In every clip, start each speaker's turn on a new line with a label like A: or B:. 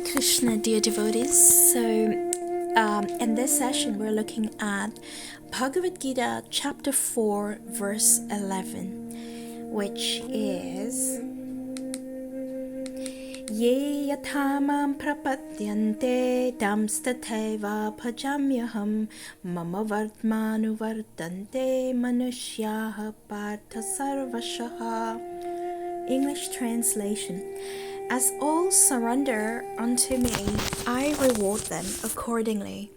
A: Kṛṣṇa, dear devotees. So, in this session, we're looking at Bhagavad Gita, chapter 4, verse 11, which is Ye yatha mam prapadyante tamstateva bhajamyaham mama vartmanu vartante manushyaha partha sarvashaha. English translation: As all surrender unto me, I reward them accordingly.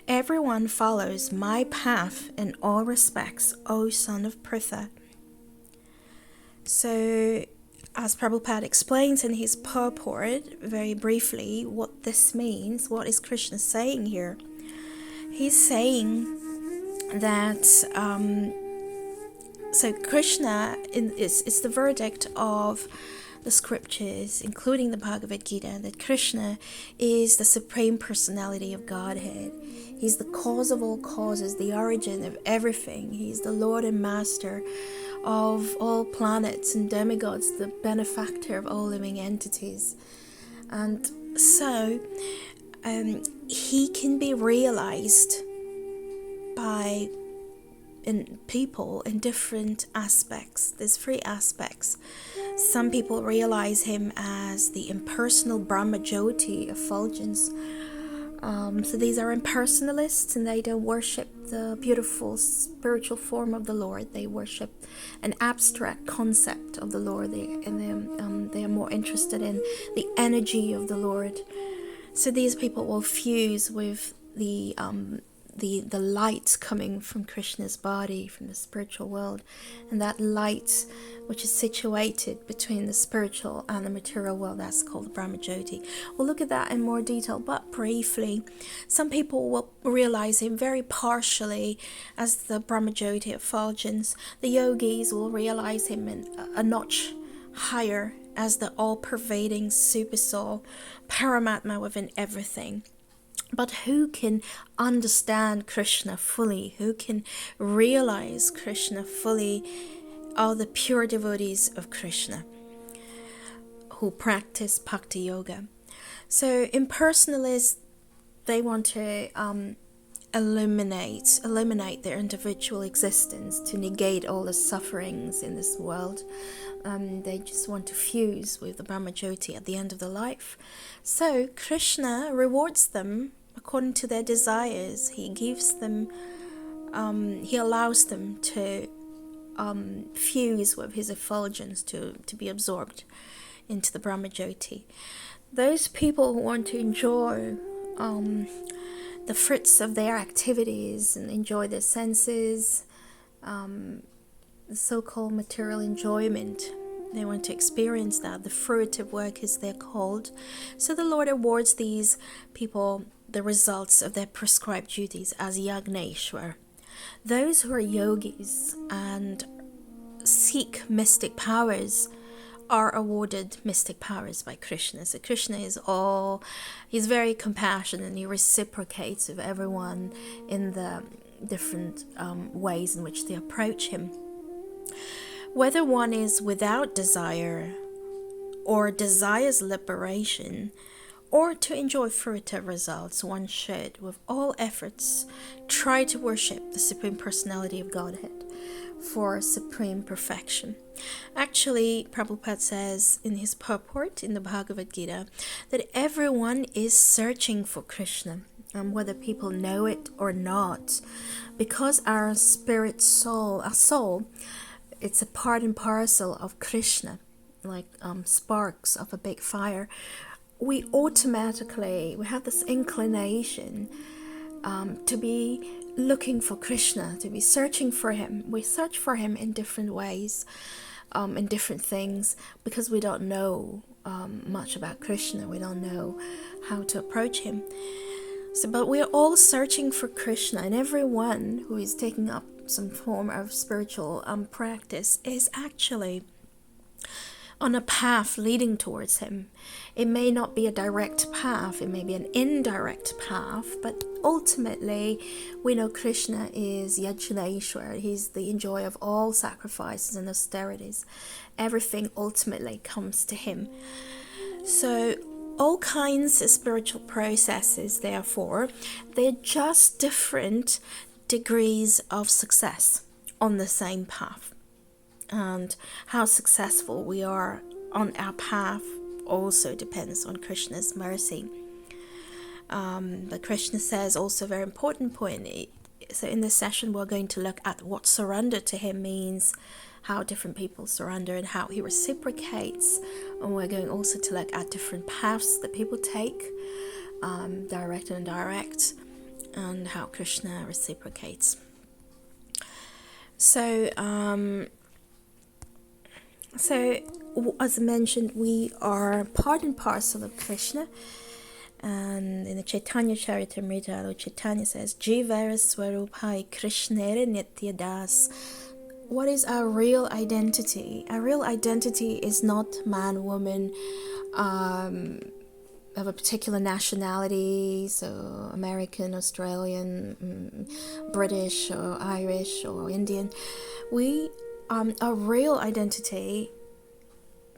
A: Everyone follows my path in all respects, O son of Pritha. So, as Prabhupada explains in his purport, very briefly, what this means, what is Krishna saying here? He's saying that, so Krishna is the verdict of the scriptures, including the Bhagavad Gita, that Kṛṣṇa is the Supreme Personality of Godhead. He's the cause of all causes, the origin of everything. He's the Lord and Master of all planets and demigods, the benefactor of all living entities. And so he can be realized by people in different aspects. There's three aspects. Some people realize him as the impersonal brahma-jyotir, effulgence. So these are impersonalists, and they don't worship the beautiful spiritual form of the Lord. They worship an abstract concept of the Lord, they are more interested in the energy of the Lord. So these people will fuse with the light coming from Krishna's body, from the spiritual world, and that light which is situated between the spiritual and the material world, that's called the brahma-jyotir. We'll look at that in more detail, but briefly, some people will realize him very partially as the brahma-jyotir effulgence. The yogis will realize him in a notch higher as the all-pervading Supersoul, Paramatma within everything. But who can understand Kṛṣṇa fully? Who can realize Kṛṣṇa fully? Are the pure devotees of Kṛṣṇa who practice bhakti yoga. So impersonalists, they want to eliminate their individual existence, to negate all the sufferings in this world. They just want to fuse with the brahma-jyotir at the end of the life. So Kṛṣṇa rewards them according to their desires. He gives them, he allows them to fuse with his effulgence, to be absorbed into the brahma-jyotir. Those people who want to enjoy the fruits of their activities and enjoy their senses, the so-called material enjoyment, they want to experience that. The fruitive work, as they're called. So the Lord awards these people the results of their prescribed duties as Yagneshwar. Those who are yogis and seek mystic powers are awarded mystic powers by Kṛṣṇa. So Kṛṣṇa he's very compassionate, and he reciprocates with everyone in the different ways in which they approach him. Whether one is without desire, or desires liberation, or to enjoy fruitive results, one should, with all efforts, try to worship the Supreme Personality of Godhead for supreme perfection. Actually, Prabhupada says in his purport in the Bhagavad Gita that everyone is searching for Kṛṣṇa, whether people know it or not, because our spirit soul, our soul, it's a part and parcel of Kṛṣṇa, like sparks of a big fire. We have this inclination to be looking for Kṛṣṇa, to be searching for him. We search for him in different ways, in different things, because we don't know much about Kṛṣṇa. We don't know how to approach him. But we're all searching for Kṛṣṇa, and everyone who is taking up some form of spiritual practice is actually on a path leading towards him. It may not be a direct path, it may be an indirect path, but ultimately we know Kṛṣṇa is Yajneshwar. He's the enjoyer of all sacrifices and austerities. Everything ultimately comes to him. So all kinds of spiritual processes, therefore, they're just different degrees of success on the same path. And how successful we are on our path also depends on Krishna's mercy. But Krishna says also a very important point. So in this session, we're going to look at what surrender to him means, how different people surrender and how he reciprocates. And we're going also to look at different paths that people take, direct and indirect, and how Krishna reciprocates. So, as I mentioned, we are part and parcel of Krishna. And in the Chaitanya Charitamrita, Lord Chaitanya says, Jivara Swarupai Krishnere Nityadas. What is our real identity? Our real identity is not man, woman, of a particular nationality, so American, Australian, British, or Irish, or Indian. Our real identity,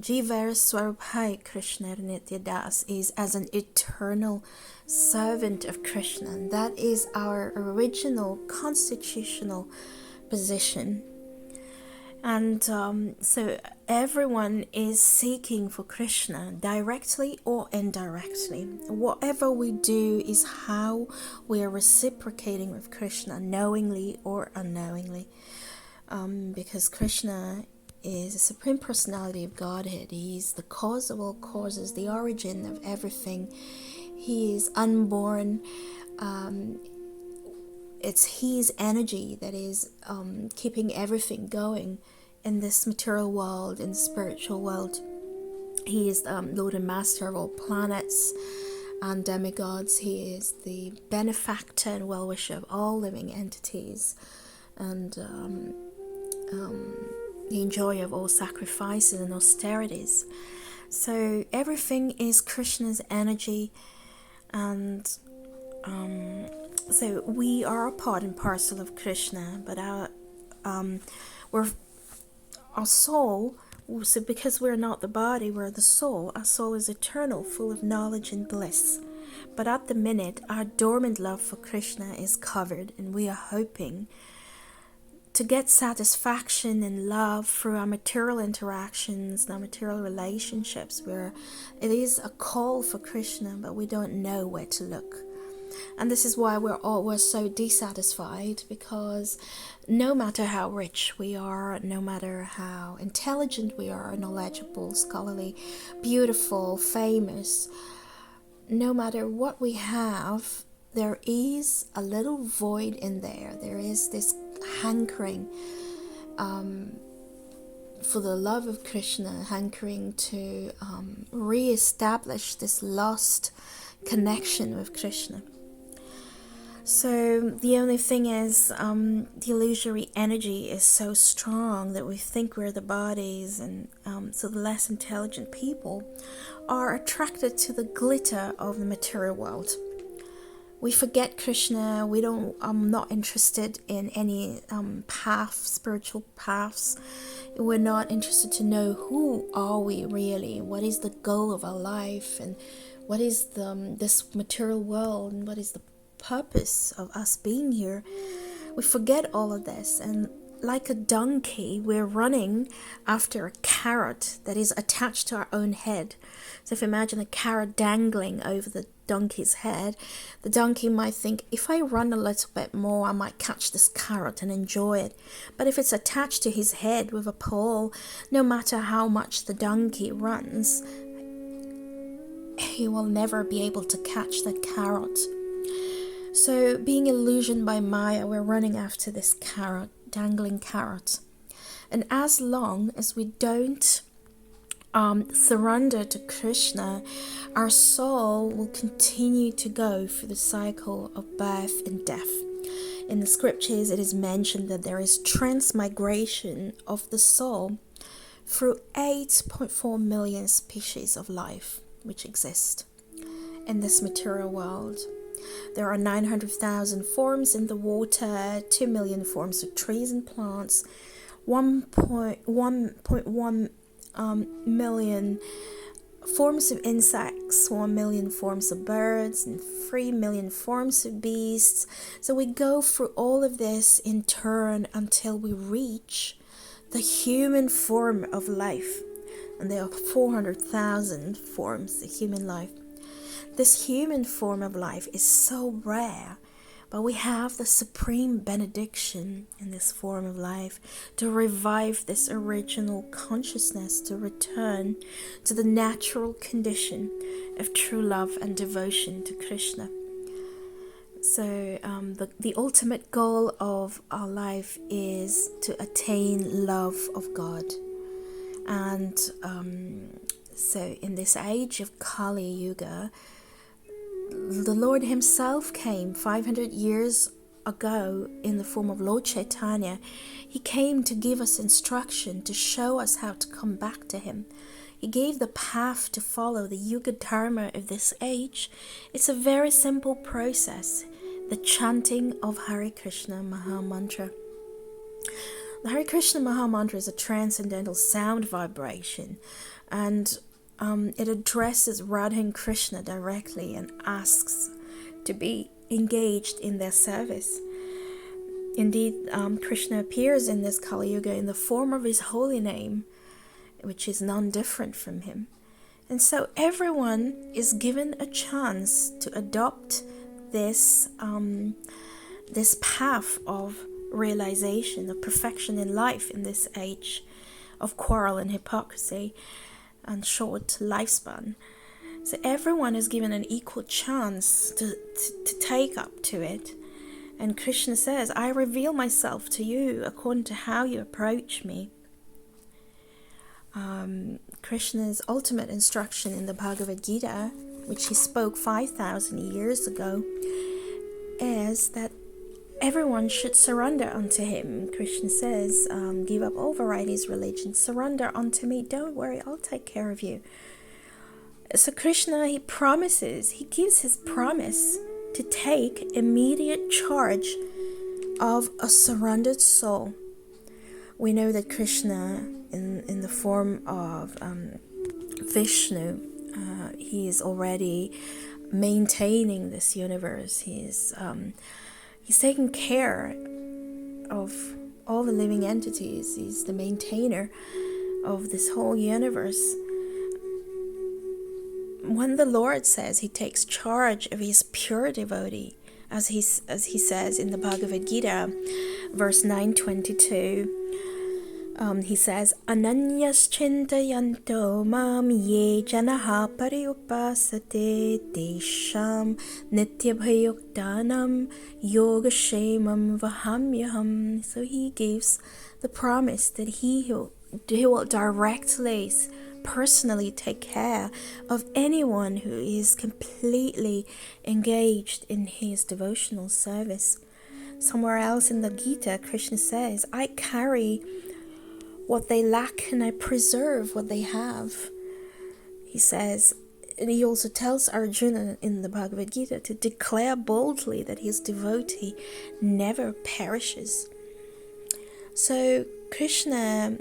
A: Jivara Swarupai Krishna Nityadas, is as an eternal servant of Krishna. And that is our original constitutional position. And so everyone is seeking for Krishna directly or indirectly. Whatever we do is how we are reciprocating with Krishna, knowingly or unknowingly. Because Krishna is the Supreme Personality of Godhead. He is the cause of all causes, the origin of everything. He is unborn. It's his energy that is keeping everything going in this material world, in the spiritual world. He is Lord and Master of all planets and demigods. He is the benefactor and well-wisher of all living entities, and the enjoyer of all sacrifices and austerities. So everything is Krishna's energy, and so we are a part and parcel of Krishna, but our soul, so because we're not the body, we're the soul. Our soul is eternal, full of knowledge and bliss. But at the minute, our dormant love for Krishna is covered, and we are hoping to get satisfaction and love through our material interactions and our material relationships, where it is a call for Krishna, but we don't know where to look. And this is why we're so dissatisfied, because no matter how rich we are, no matter how intelligent we are, knowledgeable, scholarly, beautiful, famous, no matter what we have, there is a little void in there. There is this hankering for the love of Krishna, hankering to re-establish this lost connection with Krishna. So the only thing is, the illusory energy is so strong that we think we're the bodies, and so the less intelligent people are attracted to the glitter of the material world. We forget Krishna. We don't. I'm not interested in any spiritual paths. We're not interested to know who are we really. What is the goal of our life, and what is this material world, and what is the purpose of us being here. We forget all of this, and like a donkey, we're running after a carrot that is attached to our own head. So if you imagine a carrot dangling over the donkey's head, the donkey might think, if I run a little bit more, I might catch this carrot and enjoy it. But if it's attached to his head with a pole, no matter how much the donkey runs, he will never be able to catch that carrot. So being illusioned by Maya, we're running after this carrot, dangling carrot. And as long as we don't surrender to Krishna, our soul will continue to go through the cycle of birth and death. In the scriptures, it is mentioned that there is transmigration of the soul through 8.4 million species of life which exist in this material world. There are 900,000 forms in the water, 2 million forms of trees and plants, 1.1 million forms of insects, 1 million forms of birds, and 3 million forms of beasts. So we go through all of this in turn until we reach the human form of life. And there are 400,000 forms of human life. This human form of life is so rare, but we have the supreme benediction in this form of life to revive this original consciousness, to return to the natural condition of true love and devotion to Kṛṣṇa. So the ultimate goal of our life is to attain love of God. And so in this age of Kali Yuga, the Lord himself came 500 years ago in the form of Lord Chaitanya. He came to give us instruction, to show us how to come back to him. He gave the path to follow, the Yuga Dharma of this age. It's a very simple process, the chanting of Hare Krishna Maha Mantra. The Hare Krishna Maha Mantra is a transcendental sound vibration, and it addresses Radha and Krishna directly and asks to be engaged in their service. Indeed, Krishna appears in this Kali Yuga in the form of his holy name, which is none different from him. And so everyone is given a chance to adopt this path of realization, of perfection in life in this age of quarrel and hypocrisy and short lifespan. So everyone is given an equal chance to take up to it. And Krishna says, I reveal myself to you according to how you approach me. Krishna's ultimate instruction in the Bhagavad Gita, which he spoke 5,000 years ago, is that everyone should surrender unto him. Krishna says, give up all varieties of religion, surrender unto me, don't worry, I'll take care of you. So Krishna, he gives his promise to take immediate charge of a surrendered soul. We know that Krishna, in the form of Vishnu, he is already maintaining this universe. He's taking care of all the living entities. He's the maintainer of this whole universe. When the Lord says he takes charge of his pure devotee, as he says in the Bhagavad Gita, verse 922, he says, Ananyas chintayanto mam ye janaha pariupasate desham nityabhayuktanam yogashemam vahamyaham. So he gives the promise that he will directly, personally take care of anyone who is completely engaged in his devotional service. Somewhere else in the Gita, Krishna says, I carry what they lack and I preserve what they have. He says, and he also tells Arjuna in the Bhagavad Gita to declare boldly that his devotee never perishes. So Krishna,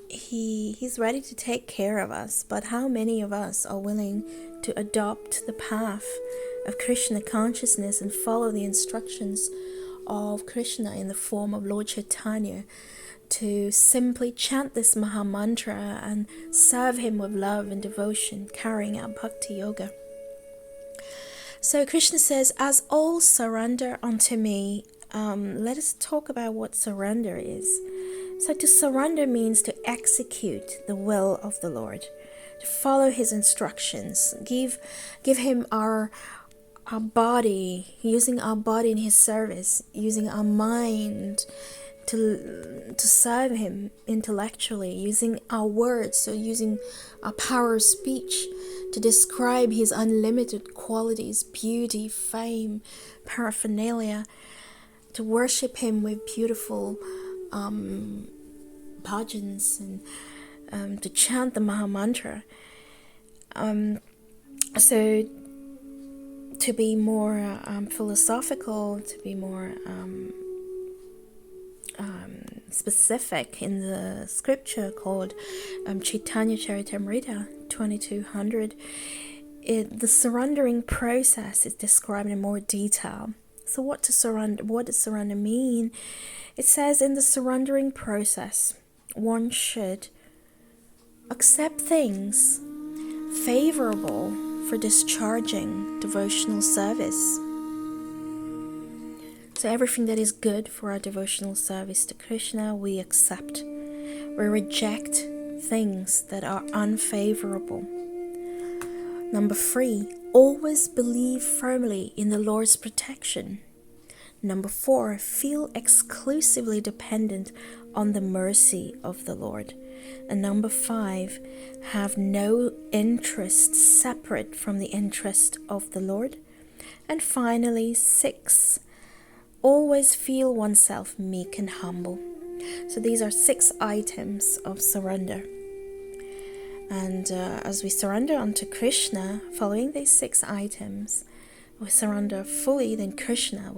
A: he's ready to take care of us, but how many of us are willing to adopt the path of Krishna consciousness and follow the instructions of Krishna in the form of Lord Chaitanya, to simply chant this Maha Mantra and serve him with love and devotion, carrying out Bhakti Yoga? So Krishna says, as all surrender unto me, let us talk about what surrender is. So to surrender means to execute the will of the Lord, to follow his instructions, give him our body, using our body in his service, using our mind to serve him intellectually, using our words, so using our power of speech to describe his unlimited qualities, beauty, fame, paraphernalia, to worship him with beautiful bhajans and to chant the Maha Mantra. So to be more philosophical, to be more specific, in the scripture called Chaitanya Charitamrita 2200, the surrendering process is described in more detail. So what does surrender mean? It says in the surrendering process, one should accept things favorable for discharging devotional service. So everything that is good for our devotional service to Kṛṣṇa, we accept. We reject things that are unfavorable. Number 3, always believe firmly in the Lord's protection. Number 4, feel exclusively dependent on the mercy of the Lord. And number 5, have no interest separate from the interest of the Lord. And finally, 6, always feel oneself meek and humble. So these are 6 items of surrender. And as we surrender unto Kṛṣṇa, following these 6 items, we surrender fully, then Kṛṣṇa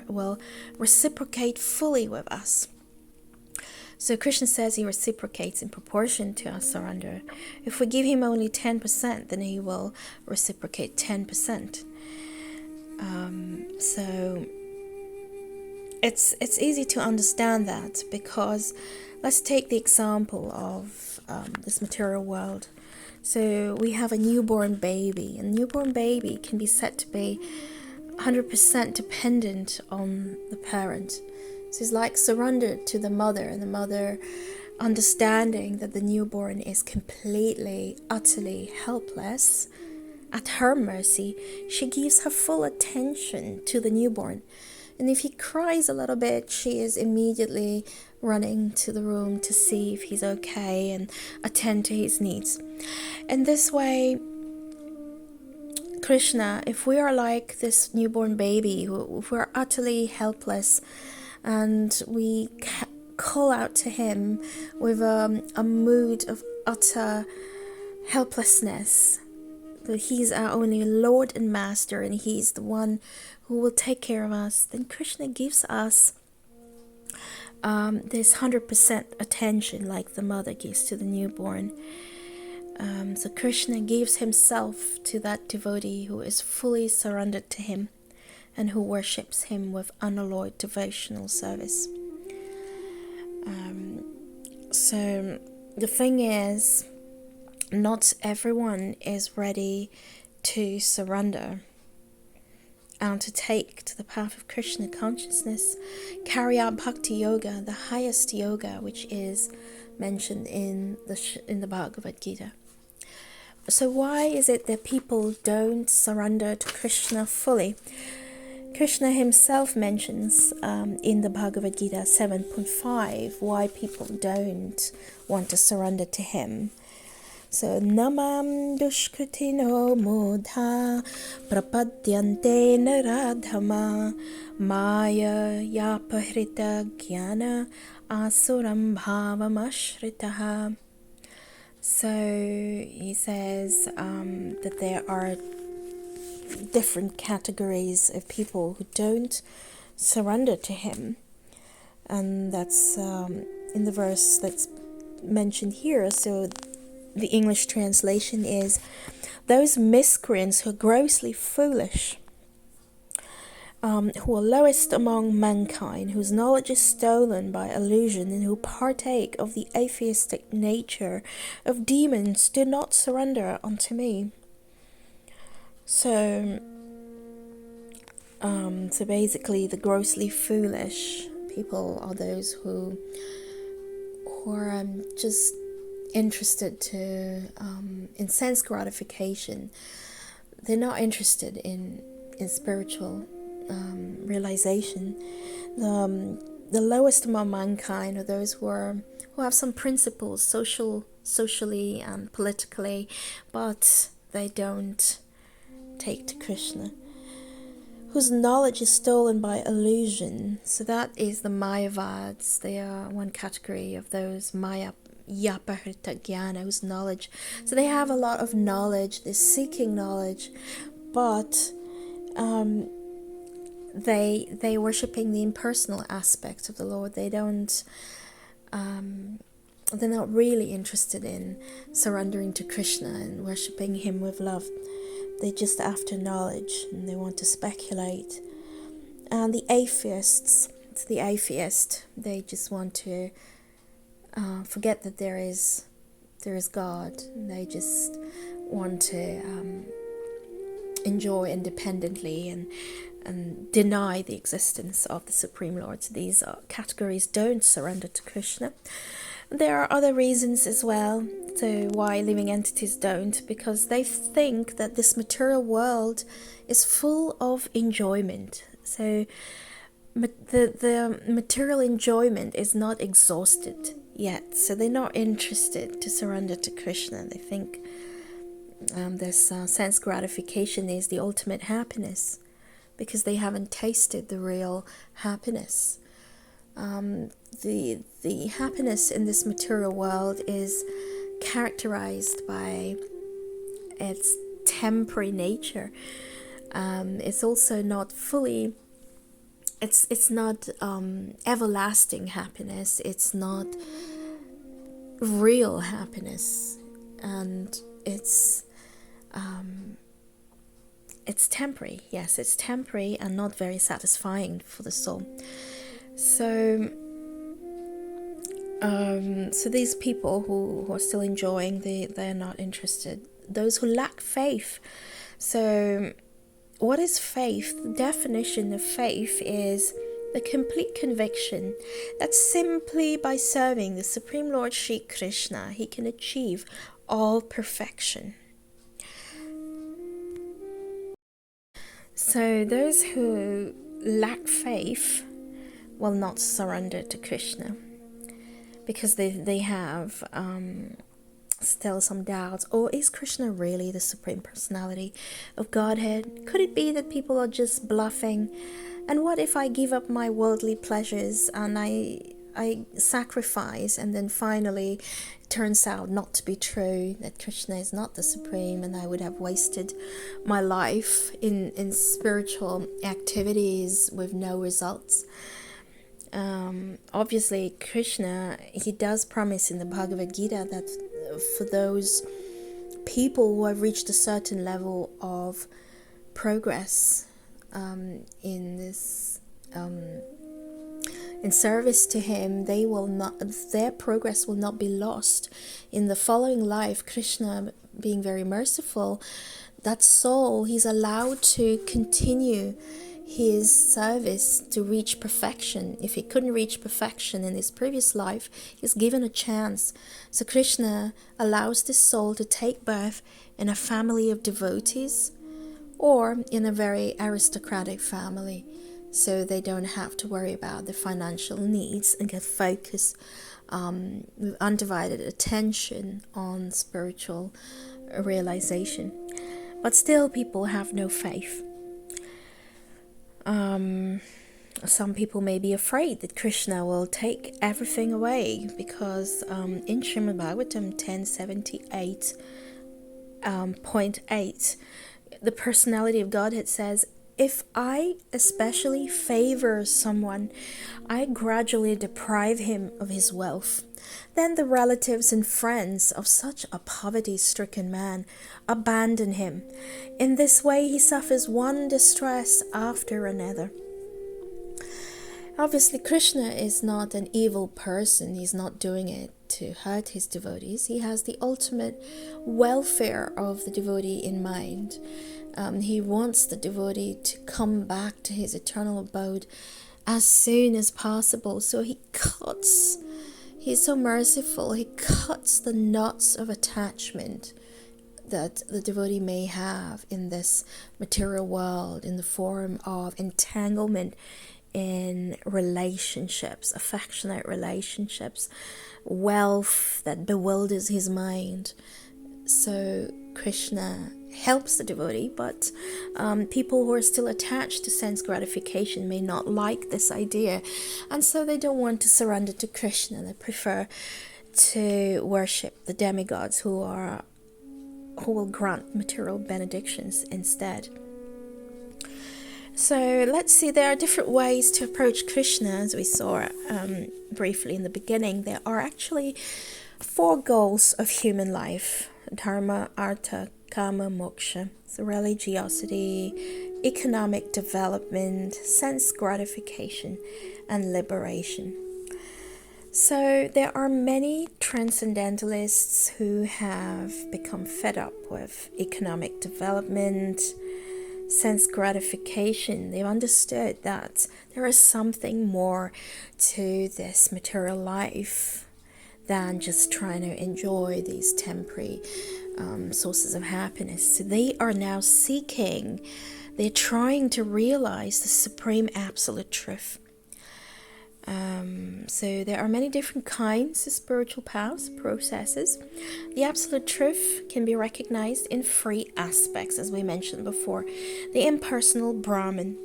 A: will reciprocate fully with us. So Kṛṣṇa says he reciprocates in proportion to our surrender. If we give him only 10%, then he will reciprocate 10%. So it's easy to understand that, because let's take the example of this material world. So we have a newborn baby. A newborn baby can be said to be 100% dependent on the parent. So it's like surrendered to the mother, and the mother understanding that the newborn is completely, utterly helpless. At her mercy, she gives her full attention to the newborn. And if he cries a little bit, she is immediately running to the room to see if he's okay and attend to his needs. And this way, Kṛṣṇa, if we are like this newborn baby, if we're utterly helpless, and we call out to him with a mood of utter helplessness, that he's our only Lord and Master, and he's the one who will take care of us, then Kṛṣṇa gives us this 100% attention, like the mother gives to the newborn. So Kṛṣṇa gives himself to that devotee who is fully surrendered to him and who worships him with unalloyed devotional service. So the thing is, not everyone is ready to surrender and to take to the path of Kṛṣṇa consciousness, carry out bhakti yoga, the highest yoga, which is mentioned in the Bhagavad Gita. So why is it that people don't surrender to Kṛṣṇa fully? Kṛṣṇa himself mentions in the Bhagavad Gita 7.5 why people don't want to surrender to him. So, namam dushkritino mudha prapadyante naradhama maya yapahrita jnana asuram bhavam ashritaha. So he says that there are different categories of people who don't surrender to him, and that's in the verse that's mentioned here. So the English translation is, those miscreants who are grossly foolish, who are lowest among mankind, whose knowledge is stolen by illusion, and who partake of the atheistic nature of demons, do not surrender unto me. So basically, the grossly foolish people are those who are just interested in sense gratification. They're not interested in spiritual realization. The lowest among mankind are those who have some principles, socially and politically, but they don't take to Kṛṣṇa, whose knowledge is stolen by illusion. So that is the Mayavads. They are one category of those Maya Yapahrita Jnana, whose knowledge. So they have a lot of knowledge, they're seeking knowledge, but they worshipping the impersonal aspect of the Lord. They don't they're not really interested in surrendering to Krishna and worshipping him with love. They're just after knowledge, and they want to speculate. And the atheists, they just want to forget that there is God. They just want to enjoy independently and deny the existence of the Supreme Lord. So these categories don't surrender to Krishna. There are other reasons as well to why living entities don't, because they think that this material world is full of enjoyment. So the material enjoyment is not exhausted yet. So they're not interested to surrender to Krishna. They think this sense gratification is the ultimate happiness, because they haven't tasted the real happiness. The happiness in this material world is characterized by its temporary nature. It's also not fully, it's not everlasting happiness. It's not real happiness, and it's temporary. Yes, it's temporary and not very satisfying for the soul. So these people who are still enjoying, they're not interested. Those who lack faith. So what is faith? The definition of faith is the complete conviction that simply by serving the Supreme Lord Shri Krishna, he can achieve all perfection. So those who lack faith will not surrender to Krishna, because they have still some doubts. Or is Krishna really the Supreme Personality of Godhead? Could it be that people are just bluffing? And what if I give up my worldly pleasures and I sacrifice, and then finally it turns out not to be true, that Krishna is not the Supreme, and I would have wasted my life in spiritual activities with no results? Obviously, Krishna, he does promise in the Bhagavad Gita that for those people who have reached a certain level of progress in this in service to him, their progress will not be lost in the following life. Krishna, being very merciful, that soul, he's allowed to continue his service to reach perfection. If he couldn't reach perfection in his previous life, he's given a chance. So Krishna allows this soul to take birth in a family of devotees or in a very aristocratic family, so they don't have to worry about the financial needs and can focus with undivided attention on spiritual realization. But still, people have no faith. Some people may be afraid that Krishna will take everything away, because in Srimad Bhagavatam 1078.8, the personality of Godhead says, if I especially favor someone, I gradually deprive him of his wealth. Then the relatives and friends of such a poverty-stricken man abandon him. In this way, he suffers one distress after another. Obviously, Krishna is not an evil person. He's not doing it to hurt his devotees. He has the ultimate welfare of the devotee in mind. He wants the devotee to come back to his eternal abode as soon as possible. So he's so merciful, he cuts the knots of attachment that the devotee may have in this material world in the form of entanglement in relationships, affectionate relationships, wealth that bewilders his mind. So Krishna helps the devotee, but people who are still attached to sense gratification may not like this idea, and so they don't want to surrender to Krishna. They prefer to worship the demigods who will grant material benedictions instead. So let's see, there are different ways to approach Krishna, as we saw briefly in the beginning. There are actually 4 goals of human life: dharma, artha, kama, moksha. So religiosity, economic development, sense gratification, and liberation. So there are many transcendentalists who have become fed up with economic development, sense gratification. They've understood that there is something more to this material life than just trying to enjoy these temporary sources of happiness. So they are now they're trying to realize the supreme absolute truth. So there are many different kinds of spiritual paths, processes. The absolute truth can be recognized in 3 aspects, as we mentioned before. The impersonal Brahman.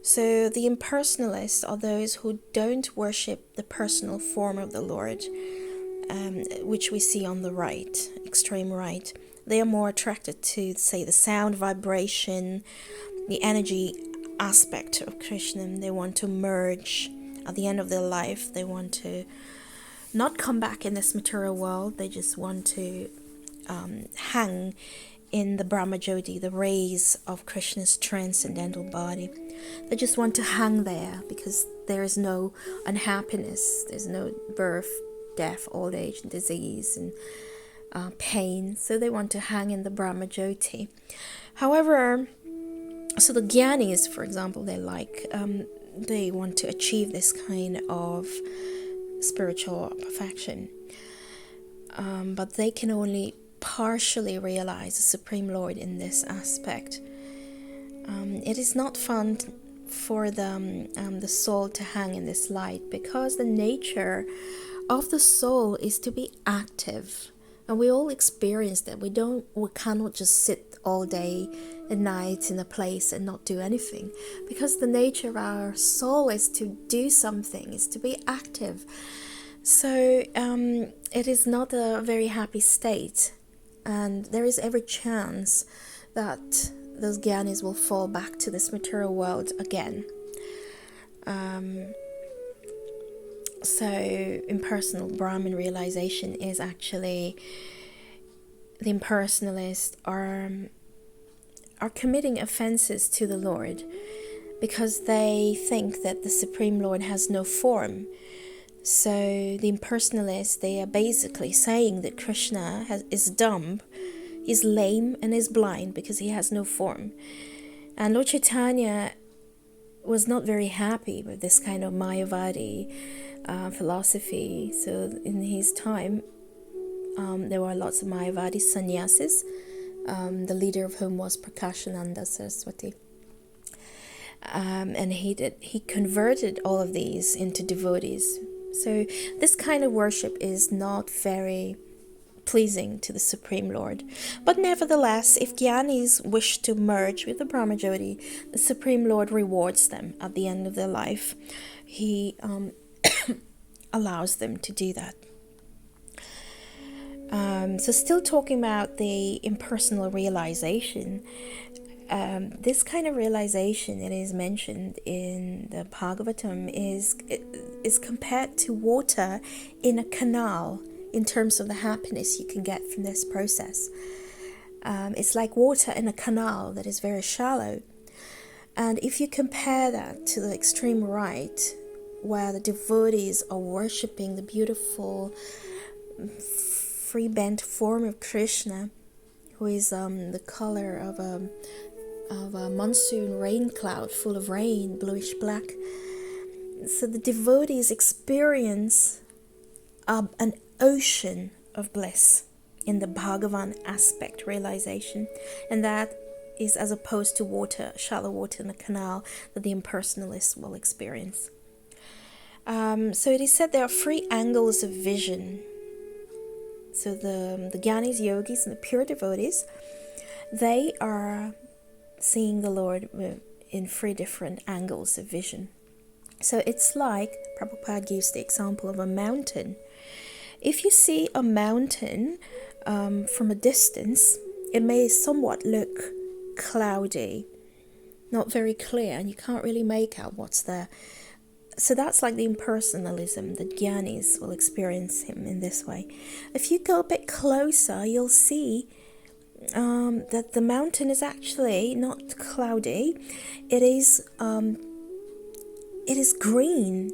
A: So the impersonalists are those who don't worship the personal form of the Lord, which we see on the right, extreme right. They are more attracted to, say, the sound, vibration, the energy aspect of Krishna. They want to merge. At the end of their life, they want to not come back in this material world. They just want to hang in the brahma-jyotir, the rays of Krishna's transcendental body. They just want to hang there because there is no unhappiness. There's no birth, death, old age, disease, and pain. So they want to hang in the brahma-jyotir. However, so the jnanis, for example, they want to achieve this kind of spiritual perfection, but they can only partially realize the Supreme Lord in this aspect. It is not fun for the soul to hang in this light, because the nature of the soul is to be active, and we all experience that. We cannot just sit all day and night in a place and not do anything, because the nature of our soul is to do something, is to be active. So it is not a very happy state, and there is every chance that those jnanis will fall back to this material world again. So impersonal Brahman realization is actually the impersonalists are committing offenses to the Lord because they think that the Supreme Lord has no form. So the impersonalists, they are basically saying that Kṛṣṇa is dumb, is lame, and is blind because he has no form. And Lord Chaitanya was not very happy with this kind of Mayavadi philosophy. So in his time, there were lots of Mayavadi sannyasis, the leader of whom was Prakashananda Saraswati. And he converted all of these into devotees. So this kind of worship is not very pleasing to the Supreme Lord. But nevertheless, if jnanis wish to merge with the brahma-jyotir, the Supreme Lord rewards them at the end of their life. He allows them to do that. So still talking about the impersonal realization, this kind of realization, it is mentioned in the Bhagavatam, is compared to water in a canal in terms of the happiness you can get from this process. It's like water in a canal that is very shallow. And if you compare that to the extreme right, where the devotees are worshipping the beautiful free bent form of Kṛṣṇa, who is the color of a monsoon rain cloud full of rain, bluish black. So the devotees experience an ocean of bliss in the Bhagavan aspect realization, and that is as opposed to water, shallow water in a canal that the impersonalists will experience. So it is said there are 3 angles of vision. So the jnanis, yogis, and the pure devotees, they are seeing the Lord in 3 different angles of vision. So it's like, Prabhupada gives the example of a mountain. If you see a mountain from a distance, it may somewhat look cloudy, not very clear, and you can't really make out what's there. So that's like the impersonalism that Gyanis will experience him in this way. If you go a bit closer, you'll see that the mountain is actually not cloudy. It is green.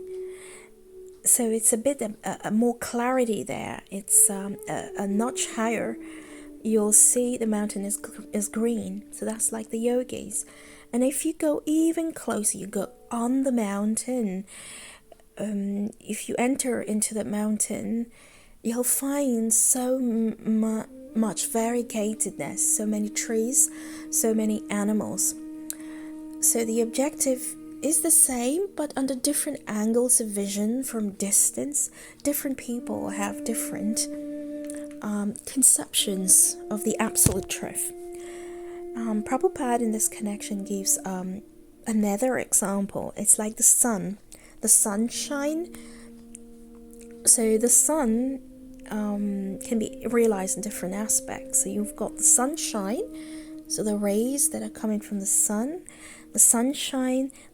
A: So it's a bit more clarity there. It's a notch higher. You'll see the mountain is green. So that's like the yogis. And if you go even closer, you go on the mountain. If you enter into the mountain, you'll find so much variegatedness, so many trees, so many animals. So the objective is the same, but under different angles of vision from distance. Different people have different conceptions of the absolute truth. Prabhupada in this connection gives another example. It's like the sun, the sunshine. So the sun can be realized in different aspects. So you've got the sunshine, so the rays that are coming from the sunshine,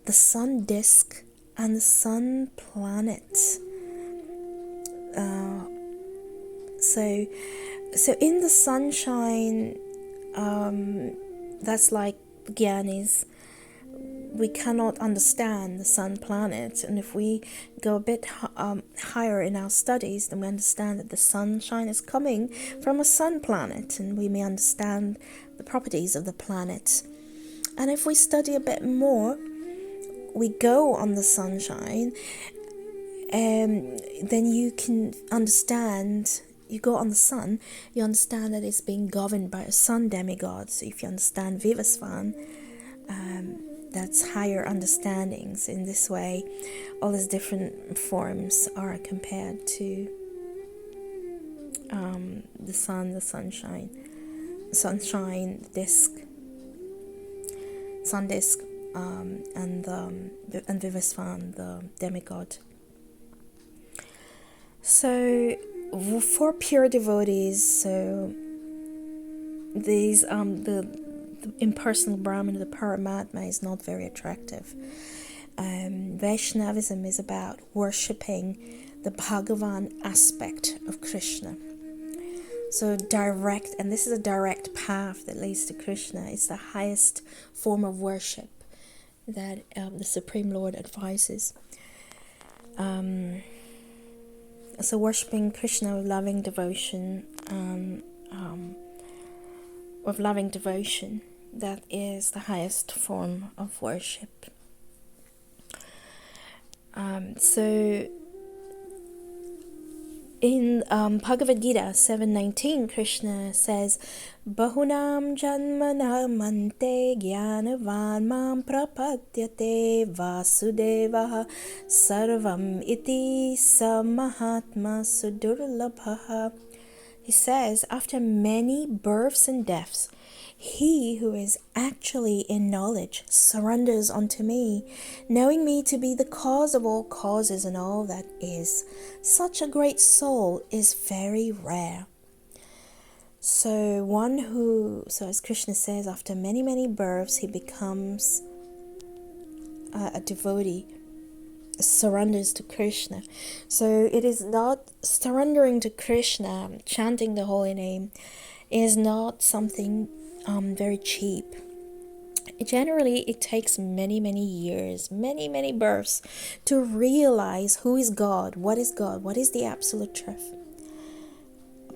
A: the sun disk, and the sun planet. So in the sunshine, that's like Gyanis. We cannot understand the sun planet, and if we go a bit higher in our studies, then we understand that the sunshine is coming from a sun planet, and we may understand the properties of the planet. And if we study a bit more, we go on the sunshine, then you can understand. You go on the sun, you understand that it's being governed by a sun demigod. So if you understand Vivasvan, that's higher understandings. In this way, all these different forms are compared to the sun, the sunshine, disk, sun disk, and Vivasvan, the demigod. So for pure devotees, so these the impersonal Brahman, the Paramatma, is not very attractive. Vaishnavism is about worshipping the Bhagavan aspect of Kṛṣṇa. So direct, and this is a direct path that leads to Kṛṣṇa. It's the highest form of worship that the Supreme Lord advises. So worshipping Kṛṣṇa with loving devotion, that is the highest form of worship. So in Bhagavad Gita 7:19, Kṛṣṇa says, Bahunam janmanam ante gyanavan mam prapadyate vasudevaha sarvam iti samahatma sudurlabhaha. He says, after many births and deaths, he who is actually in knowledge surrenders unto me, knowing me to be the cause of all causes and all that is. Such a great soul is very rare. So as Kṛṣṇa says, after many, many births, he becomes a devotee, surrenders to Kṛṣṇa. So it is not surrendering to Kṛṣṇa, chanting the holy name, is not something very cheap. Generally, it takes many, many years, many, many births to realize who is God, what is the absolute truth.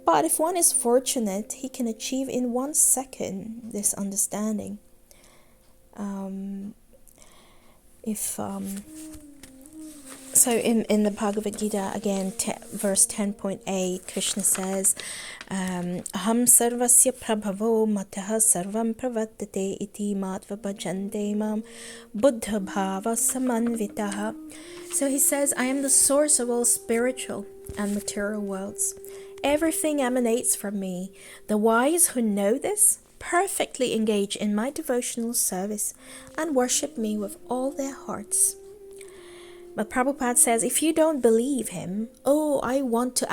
A: But if one is fortunate, he can achieve in 1 second this understanding. So in the Bhagavad Gita, again, verse 10.8, Kṛṣṇa says, Aham sarvasya prabhavo mataha sarvam pravattate iti matva bhajante mam buddha bhava samanvitaha. So he says, I am the source of all spiritual and material worlds. Everything emanates from me. The wise who know this perfectly engage in my devotional service and worship me with all their hearts. But Prabhupada says, if you don't believe him, I want to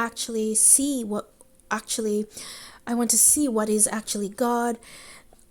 A: see what is actually God,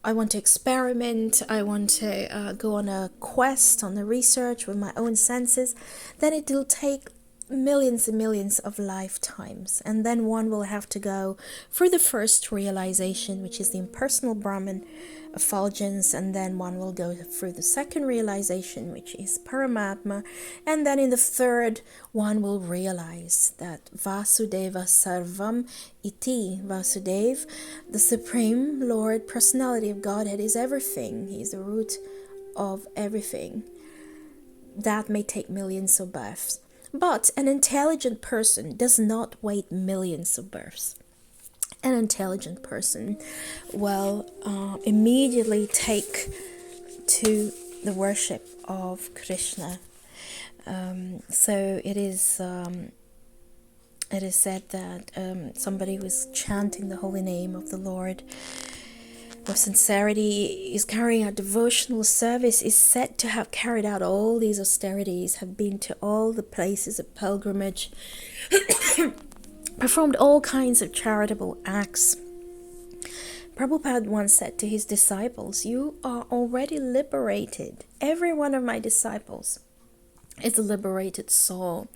A: I want to experiment, I want to go on a quest, on a research with my own senses, then it will take millions and millions of lifetimes. And then one will have to go through the first realization, which is the impersonal Brahman, effulgence, and then one will go through the second realization, which is Paramatma, and then in the third one will realize that Vasudeva Sarvam Iti. Vasudev, the Supreme Lord Personality of Godhead, is everything. He is the root of everything. That may take millions of births, but an intelligent person does not wait millions of births. An intelligent person will immediately take to the worship of Kṛṣṇa. So it is said that somebody who is chanting the holy name of the Lord with sincerity, is carrying out devotional service, is said to have carried out all these austerities, have been to all the places of pilgrimage, performed all kinds of charitable acts. Prabhupada once said to his disciples, "You are already liberated. Every one of my disciples is a liberated soul.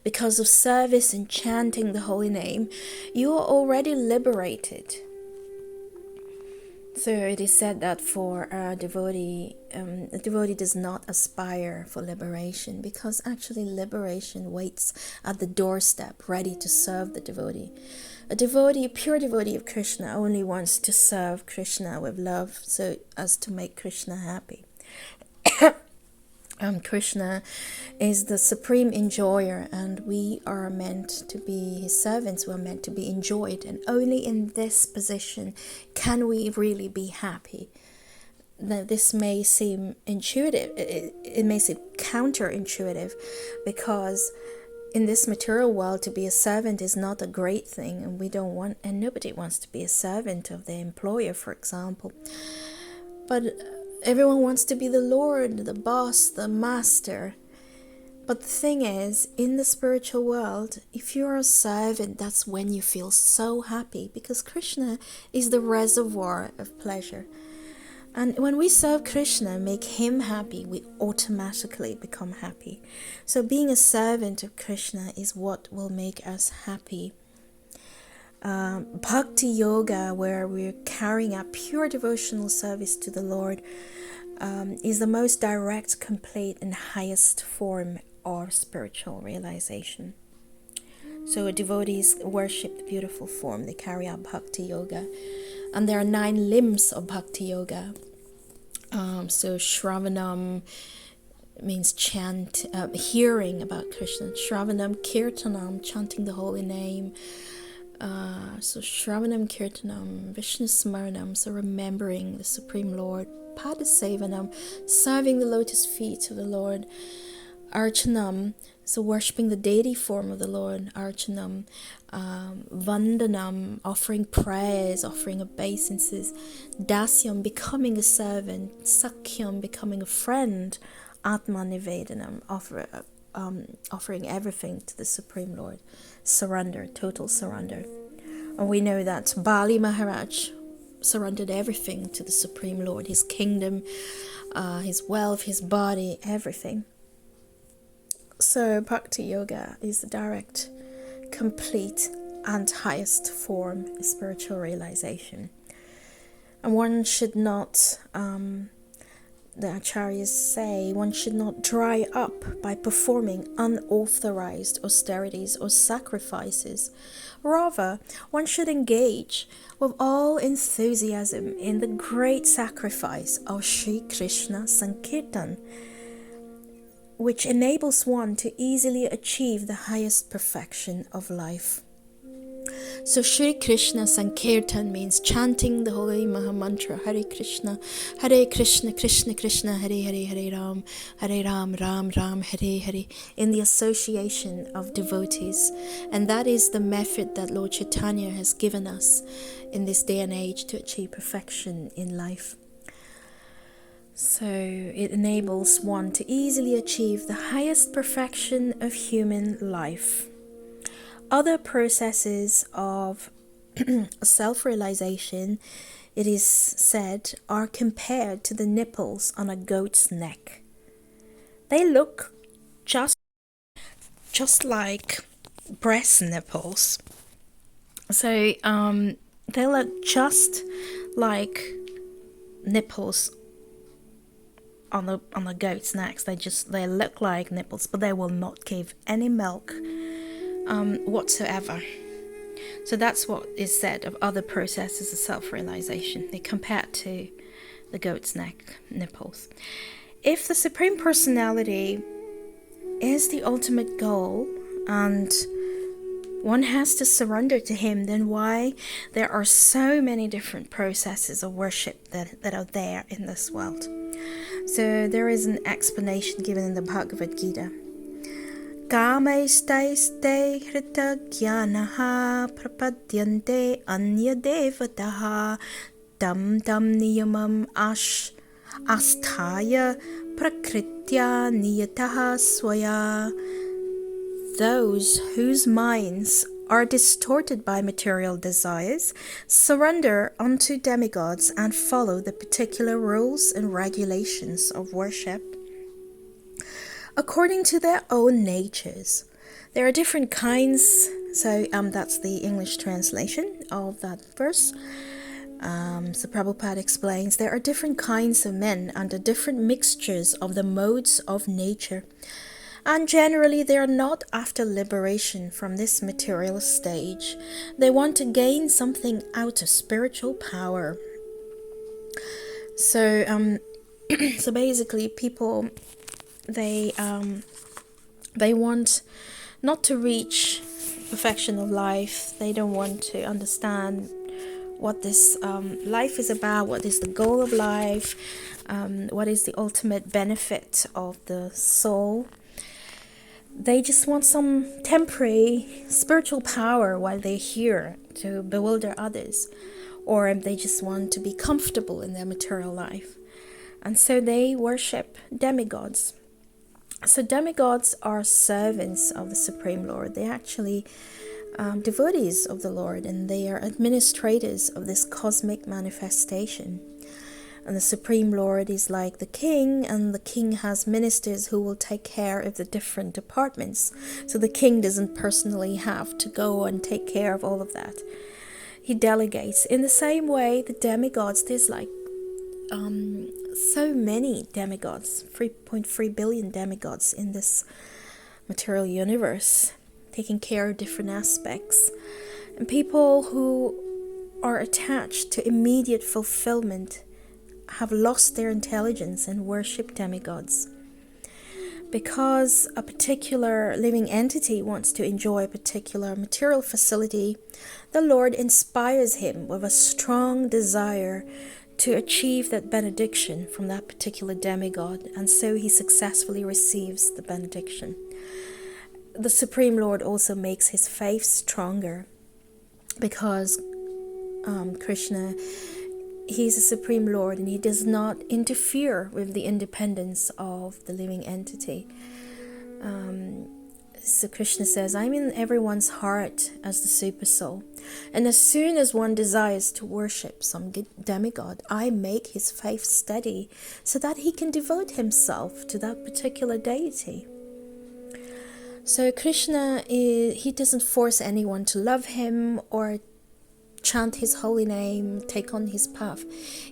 A: Because of service and chanting the holy name, you are already liberated." So it is said that for a devotee does not aspire for liberation, because actually liberation waits at the doorstep, ready to serve the devotee. A pure devotee of Kṛṣṇa, only wants to serve Kṛṣṇa with love, so as to make Kṛṣṇa happy. Kṛṣṇa is the supreme enjoyer, and we are meant to be his servants. We are meant to be enjoyed, and only in this position can we really be happy. Now, this may seem intuitive, it may seem counterintuitive, because in this material world to be a servant is not a great thing, and we don't want, and nobody wants to be a servant of their employer, for example. But everyone wants to be the Lord, the boss, the master. But the thing is, in the spiritual world, if you're a servant, that's when you feel so happy, because Kṛṣṇa is the reservoir of pleasure. And when we serve Kṛṣṇa, make him happy, we automatically become happy. So being a servant of Kṛṣṇa is what will make us happy. Bhakti yoga, where we're carrying out pure devotional service to the Lord, is the most direct, complete, and highest form of spiritual realization. So devotees worship the beautiful form, they carry out bhakti yoga, and there are 9 limbs of bhakti yoga. So Shravanam means chant, hearing about Krishna. Shravanam, Kirtanam, chanting the holy name. So Shravanam, Kirtanam, Vishnu Smaranam, so remembering the Supreme Lord. Padasevanam, serving the lotus feet of the Lord. Archanam, so worshipping the deity form of the Lord. Archanam. Vandanam, offering prayers, offering obeisances. Dasyam, becoming a servant. Sakhyam, becoming a friend. Atma Nivedanam, offering everything to the Supreme Lord. Surrender, total surrender. And we know that Bali Maharaj surrendered everything to the Supreme Lord, his kingdom, his wealth, his body, everything. So Bhakti Yoga is the direct, complete, and highest form of spiritual realization. And one should not, the acharyas say, one should not dry up by performing unauthorized austerities or sacrifices. Rather, one should engage with all enthusiasm in the great sacrifice of Sri Kṛṣṇa Sankirtan, which enables one to easily achieve the highest perfection of life. So Sri Kṛṣṇa Sankirtan means chanting the holy Mahamantra, Hare Krishna, Krishna Krishna, Hare Hare, Hare Ram, Ram Ram, Hare Hare, in the association of devotees. And that is the method that Lord Chaitanya has given us in this day and age to achieve perfection in life. So it enables one to easily achieve the highest perfection of human life. Other processes of self-realization it is said, are compared to the nipples on a goat's neck. They look just like breast nipples. So they look just like nipples on the goat's necks. They look like nipples, but they will not give any milk whatsoever. So that's what is said of other processes of self-realization. They compare to the goat's neck nipples. If the Supreme Personality is the ultimate goal and one has to surrender to him, then why there are so many different processes of worship that are there in this world? So there is an explanation given in the Bhagavad Gita. Kamaishtaiste hrita jnanaha prapadyante anya devataha tam niyamam asthaya prakritya niyataha swaya. Those whose minds are distorted by material desires surrender unto demigods and follow the particular rules and regulations of worship according to their own natures. There are different kinds, so that's the English translation of that verse. So Prabhupada explains, there are different kinds of men under different mixtures of the modes of nature, and generally they are not after liberation from this material stage. They want to gain something out of spiritual power. So so basically people, they want not to reach perfection of life. They don't want to understand what this life is about, what is the goal of life, what is the ultimate benefit of the soul. They just want some temporary spiritual power while they're here to bewilder others, or they just want to be comfortable in their material life. And so they worship demigods. So demigods are servants of the Supreme Lord. They're actually devotees of the Lord, and they are administrators of this cosmic manifestation. And the Supreme Lord is like the king, and the king has ministers who will take care of the different departments. So the king doesn't personally have to go and take care of all of that. He delegates. In the same way, the demigods, there's like so many demigods, 3.3 billion demigods in this material universe, taking care of different aspects. And people who are attached to immediate fulfillment have lost their intelligence and worship demigods. Because a particular living entity wants to enjoy a particular material facility, the Lord inspires him with a strong desire to achieve that benediction from that particular demigod, and so he successfully receives the benediction. The Supreme Lord also makes his faith stronger because Kṛṣṇa, he's a Supreme Lord and he does not interfere with the independence of the living entity. So Kṛṣṇa says, I'm in everyone's heart as the Supersoul. And as soon as one desires to worship some demigod, I make his faith steady so that he can devote himself to that particular deity. So Kṛṣṇa, he doesn't force anyone to love him or chant his holy name, take on his path.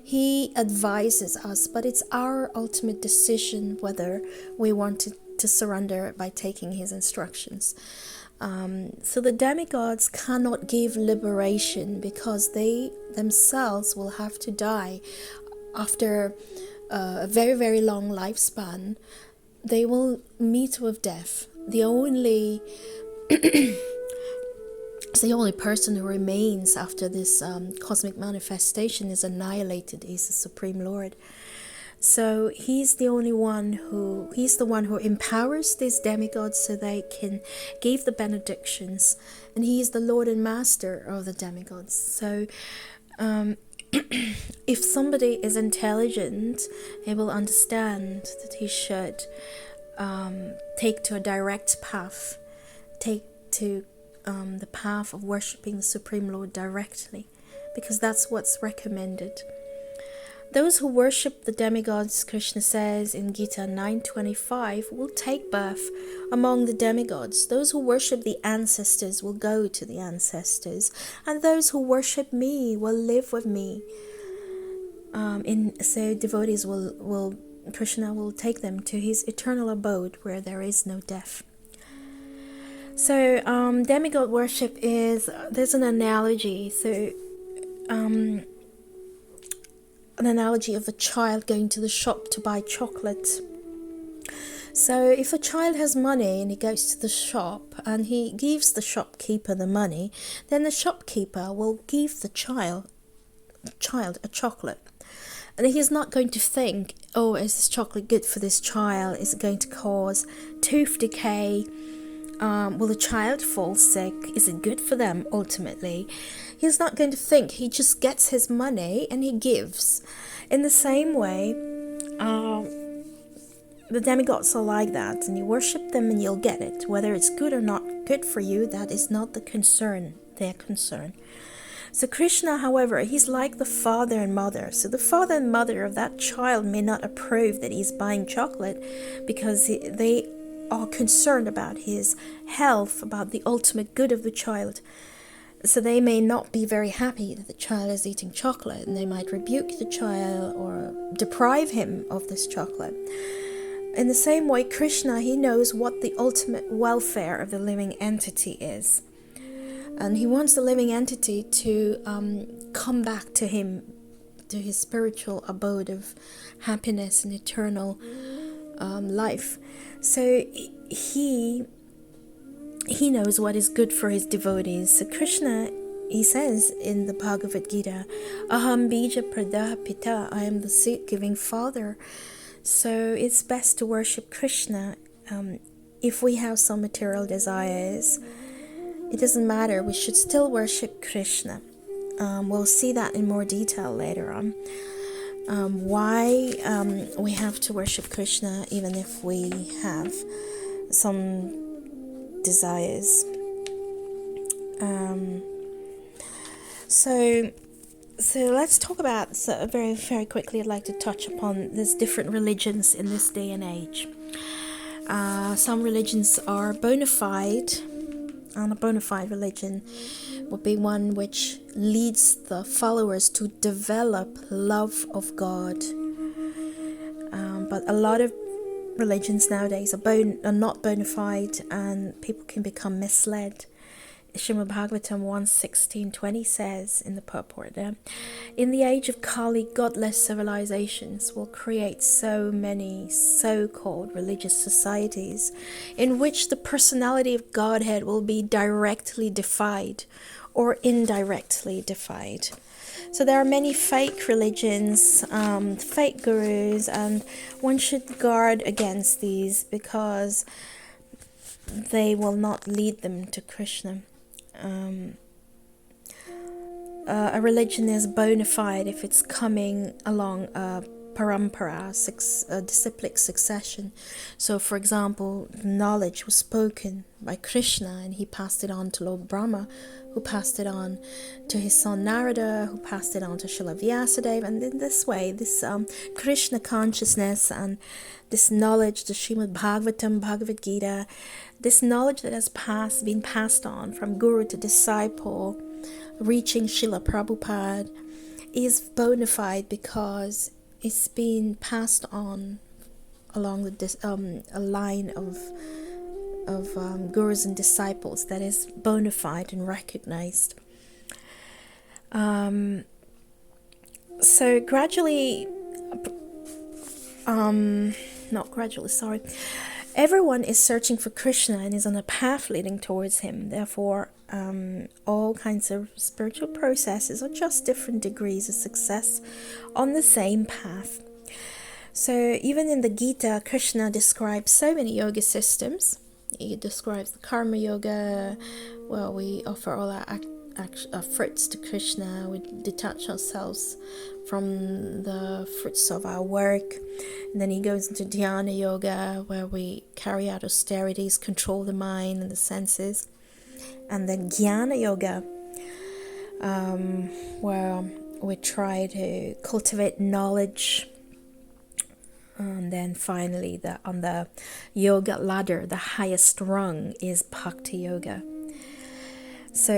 A: He advises us, but it's our ultimate decision whether we want to surrender by taking his instructions. So the demigods cannot give liberation because they themselves will have to die after a very, very long lifespan. They will meet with death. The only person who remains after this cosmic manifestation is annihilated is the Supreme Lord. So he's the one who empowers these demigods so they can give the benedictions, and he is the Lord and Master of the demigods. So if somebody is intelligent, he will understand that he should take to a direct path, take to the path of worshipping the Supreme Lord directly, because that's what's recommended. Those who worship the demigods, Kṛṣṇa says in Gita 9:25, will take birth among the demigods. Those who worship the ancestors will go to the ancestors, and those who worship me will live with me. So devotees Kṛṣṇa will take them to his eternal abode where there is no death. So demigod worship there's an analogy. So an analogy of a child going to the shop to buy chocolate. So if a child has money and he goes to the shop and he gives the shopkeeper the money, then the shopkeeper will give the child a chocolate. And he's not going to think, oh, is this chocolate good for this child? Is it going to cause tooth decay? Will the child fall sick? Is it good for them ultimately? He's not going to think. He just gets his money and he gives. In the same way, the demigods are like that, and you worship them and you'll get it. Whether it's good or not good for you, that is not their concern. So Kṛṣṇa, however, he's like the father and mother. So the father and mother of that child may not approve that he's buying chocolate because they are concerned about his health, about the ultimate good of the child. So they may not be very happy that the child is eating chocolate, and they might rebuke the child or deprive him of this chocolate. In the same way, Kṛṣṇa, he knows what the ultimate welfare of the living entity is. And he wants the living entity to come back to him, to his spiritual abode of happiness and eternal life. So he knows what is good for his devotees. So Kṛṣṇa, he says in the Bhagavad Gita, Aham bija pradah pita, I am the seed-giving father. So it's best to worship Kṛṣṇa. If we have some material desires, it doesn't matter, we should still worship Kṛṣṇa. We'll see that in more detail later on. Why we have to worship Kṛṣṇa even if we have some desires. So let's talk about, very, very quickly, I'd like to touch upon these different religions in this day and age. Some religions are bona fide, and a bona fide religion would be one which leads the followers to develop love of God. But a lot of religions nowadays are not bona fide, and people can become misled. Srimad Bhagavatam 1:16-20 says in the purport there, in the age of Kali, godless civilizations will create so many so-called religious societies in which the personality of Godhead will be directly defied or indirectly defied. So there are many fake religions, fake gurus, and one should guard against these because they will not lead them to Kṛṣṇa. A religion is bona fide if it's coming along a parampara, a disciplic succession. So, for example, knowledge was spoken by Kṛṣṇa, and he passed it on to Lord Brahma, who passed it on to his son Narada, who passed it on to Srila Vyasadeva. And in this way, this Kṛṣṇa consciousness and this knowledge, the Srimad Bhagavatam, Bhagavad Gita, this knowledge that has been passed on from guru to disciple, reaching Srila Prabhupada, is bona fide because it's been passed on along a line of gurus and disciples that is bona fide and recognized. So gradually, everyone is searching for Kṛṣṇa and is on a path leading towards him. Therefore, all kinds of spiritual processes are just different degrees of success on the same path. So even in the Gita, Kṛṣṇa describes so many yoga systems. He describes the karma yoga, where we offer all our fruits to Kṛṣṇa. We detach ourselves from the fruits of our work. And then he goes into dhyana yoga, where we carry out austerities, control the mind and the senses. And then jnana yoga, where we try to cultivate knowledge. And then finally, on the yoga ladder, the highest rung is Bhakti Yoga. So,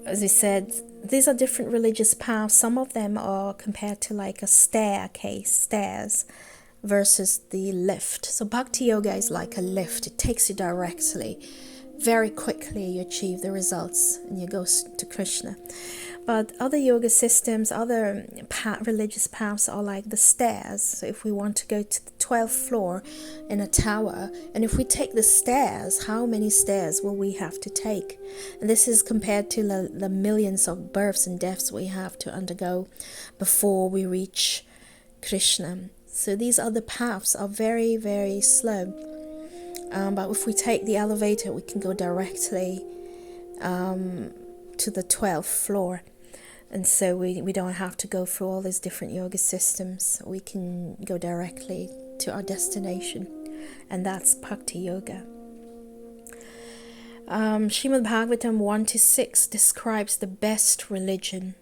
A: as we said, these are different religious paths. Some of them are compared to like a stairs, versus the lift. So Bhakti Yoga is like a lift. It takes you directly. Very quickly you achieve the results and you go to Kṛṣṇa. But other yoga systems, other religious paths are like the stairs. So if we want to go to the 12th floor in a tower, and if we take the stairs, how many stairs will we have to take? And this is compared to the millions of births and deaths we have to undergo before we reach Kṛṣṇa. So these other paths are very, very slow. But if we take the elevator, we can go directly to the 12th floor. And so we don't have to go through all these different yoga systems. We can go directly to our destination. And that's Bhakti Yoga. Srimad Bhagavatam 1-6 describes the best religion.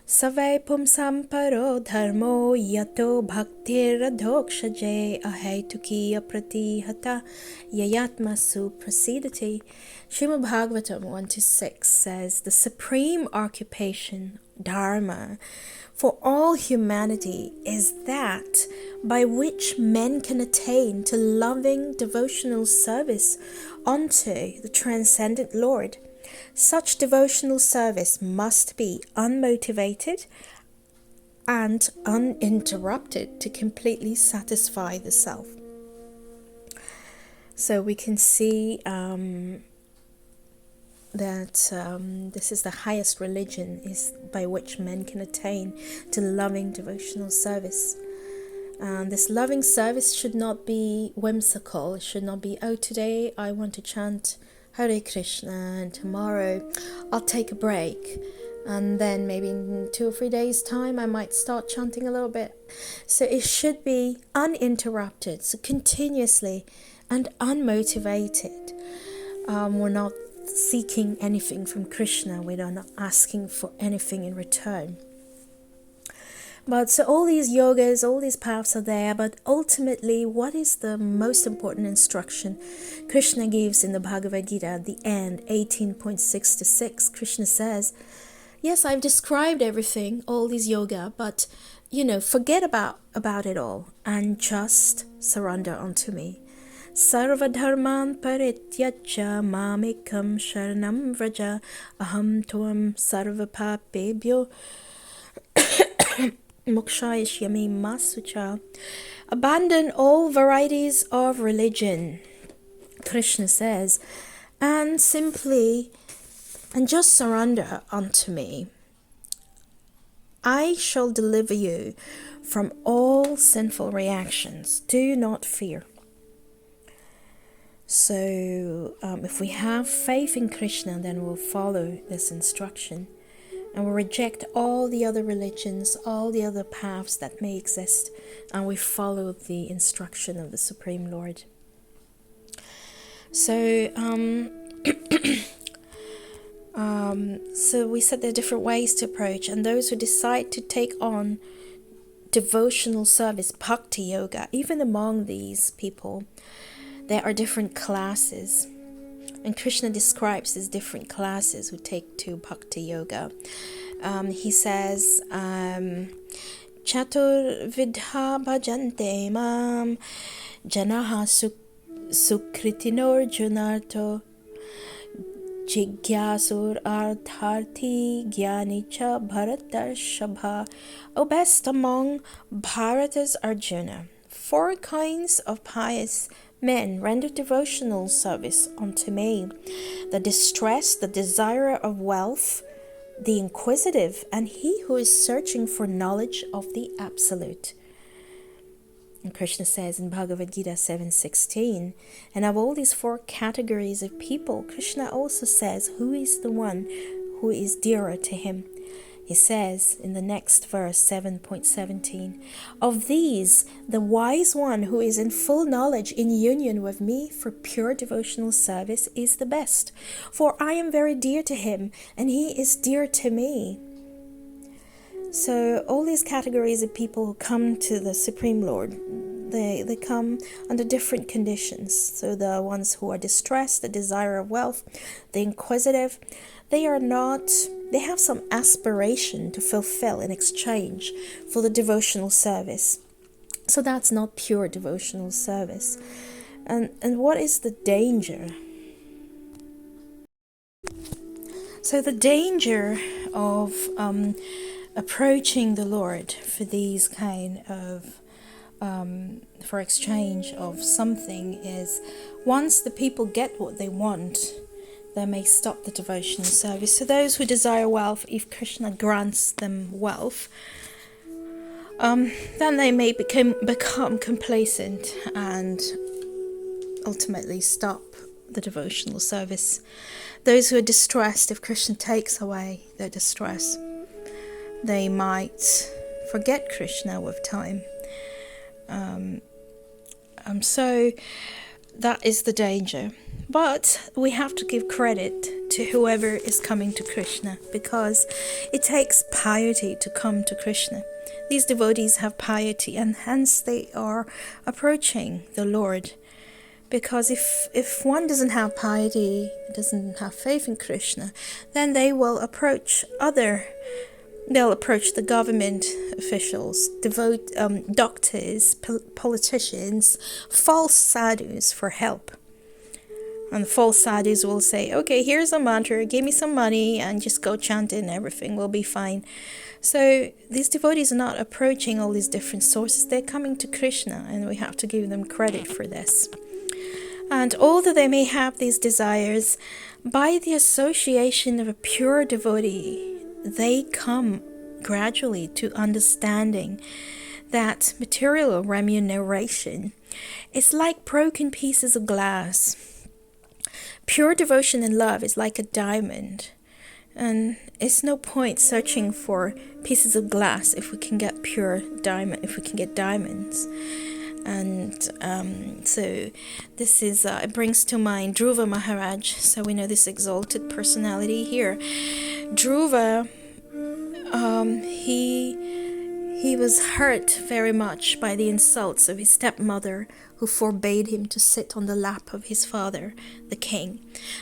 A: Savai pumsam paro dharmo yato bhaktir adhokshaje ahetukiya pratihata yayatma suprasidati. Srimad Bhagavatam 1-6 says, the supreme occupation, dharma, for all humanity is that by which men can attain to loving devotional service unto the transcendent Lord. Such devotional service must be unmotivated and uninterrupted to completely satisfy the self. So we can see that this is the highest religion, is by which men can attain to loving devotional service. And this loving service should not be whimsical. It should not be, oh, today I want to chant Hare Kṛṣṇa, and tomorrow I'll take a break, and then maybe in 2 or 3 days time I might start chanting a little bit. So it should be uninterrupted, so continuously and unmotivated. We're not seeking anything from Kṛṣṇa. We're not asking for anything in return. But so all these yogas, all these paths are there, but ultimately, what is the most important instruction Kṛṣṇa gives in the Bhagavad Gita at the end, 18.6-6? Kṛṣṇa says, yes, I've described everything, all these yoga, but, forget about it all and just surrender unto me. Sarva dharman parityaja mamekam sharanam vraja aham tvam sarva papebhyo Mokshayashyami Masucha. Abandon all varieties of religion, Kṛṣṇa says, and just surrender unto me. I shall deliver you from all sinful reactions. Do not fear. So if we have faith in Kṛṣṇa, then we'll follow this instruction. And we reject all the other religions, all the other paths that may exist, and we follow the instruction of the Supreme Lord. So, so we said there are different ways to approach, and those who decide to take on devotional service, Bhakti Yoga, even among these people, there are different classes. And Kṛṣṇa describes these different classes who take to Bhakti Yoga. He says, Chatur vidha bhajante mam janaha sukritinor junarto jigyasur ardharti gyanicha bharatarshambha. O best among Bharata's Arjuna, 4 kinds of pious men render devotional service unto me: the distressed, the desirer of wealth, the inquisitive, and he who is searching for knowledge of the Absolute. And Kṛṣṇa says in Bhagavad Gita 7:16, and of all these 4 categories of people, Kṛṣṇa also says who is the one who is dearer to him. He says in the next verse, 7.17, of these, the wise one who is in full knowledge in union with me for pure devotional service is the best, for I am very dear to him, and he is dear to me. So all these categories of people who come to the Supreme Lord, they come under different conditions. So the ones who are distressed, the desire of wealth, the inquisitive, they have some aspiration to fulfill in exchange for the devotional service. So that's not pure devotional service. And what is the danger? So the danger of approaching the Lord for these kind of for exchange of something is, once the people get what they want, they may stop the devotional service. So those who desire wealth, if Kṛṣṇa grants them wealth, then they may become complacent and ultimately stop the devotional service. Those who are distressed, if Kṛṣṇa takes away their distress, they might forget Kṛṣṇa with time. So that is the danger. But we have to give credit to whoever is coming to Kṛṣṇa, because it takes piety to come to Kṛṣṇa. These devotees have piety, and hence they are approaching the Lord. Because if one doesn't have piety, doesn't have faith in Kṛṣṇa, then they will approach they'll approach the government officials, doctors, politicians, false sadhus for help. And the false sadhus will say, okay, here's a mantra, give me some money, and just go chant it and everything will be fine. So these devotees are not approaching all these different sources. They're coming to Kṛṣṇa, and we have to give them credit for this. And although they may have these desires, by the association of a pure devotee, they come gradually to understanding that material remuneration is like broken pieces of glass. Pure devotion and love is like a diamond, and it's no point searching for pieces of glass if we can get diamonds. And so this is it brings to mind Dhruva Maharaj. So we know this exalted personality here. Dhruva, he was hurt very much by the insults of his stepmother, who forbade him to sit on the lap of his father, the king.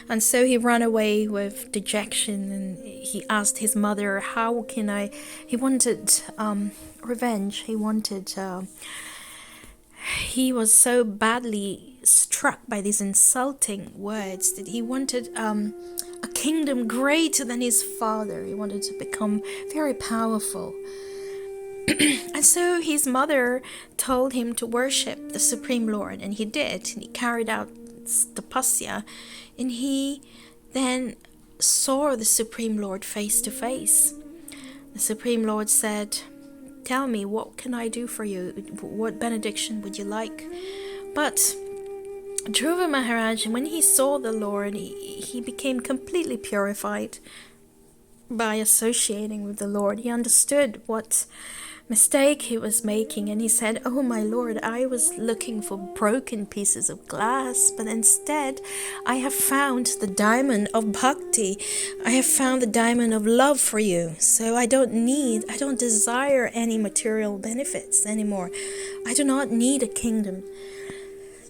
A: And so he ran away with dejection, and he asked his mother, how can I... He wanted revenge. He was so badly struck by these insulting words that he wanted a kingdom greater than his father. He wanted to become very powerful. And so his mother told him to worship the Supreme Lord, and he did. And he carried out tapasya, and he then saw the Supreme Lord face to face. The Supreme Lord said, tell me, what can I do for you? What benediction would you like? But Dhruva Maharaj, when he saw the Lord, he became completely purified by associating with the Lord. He understood what mistake he was making, and he said, oh my Lord, I was looking for broken pieces of glass, but instead I have found the diamond of bhakti. I have found the diamond of love for you. So I don't desire any material benefits anymore. I do not need a kingdom.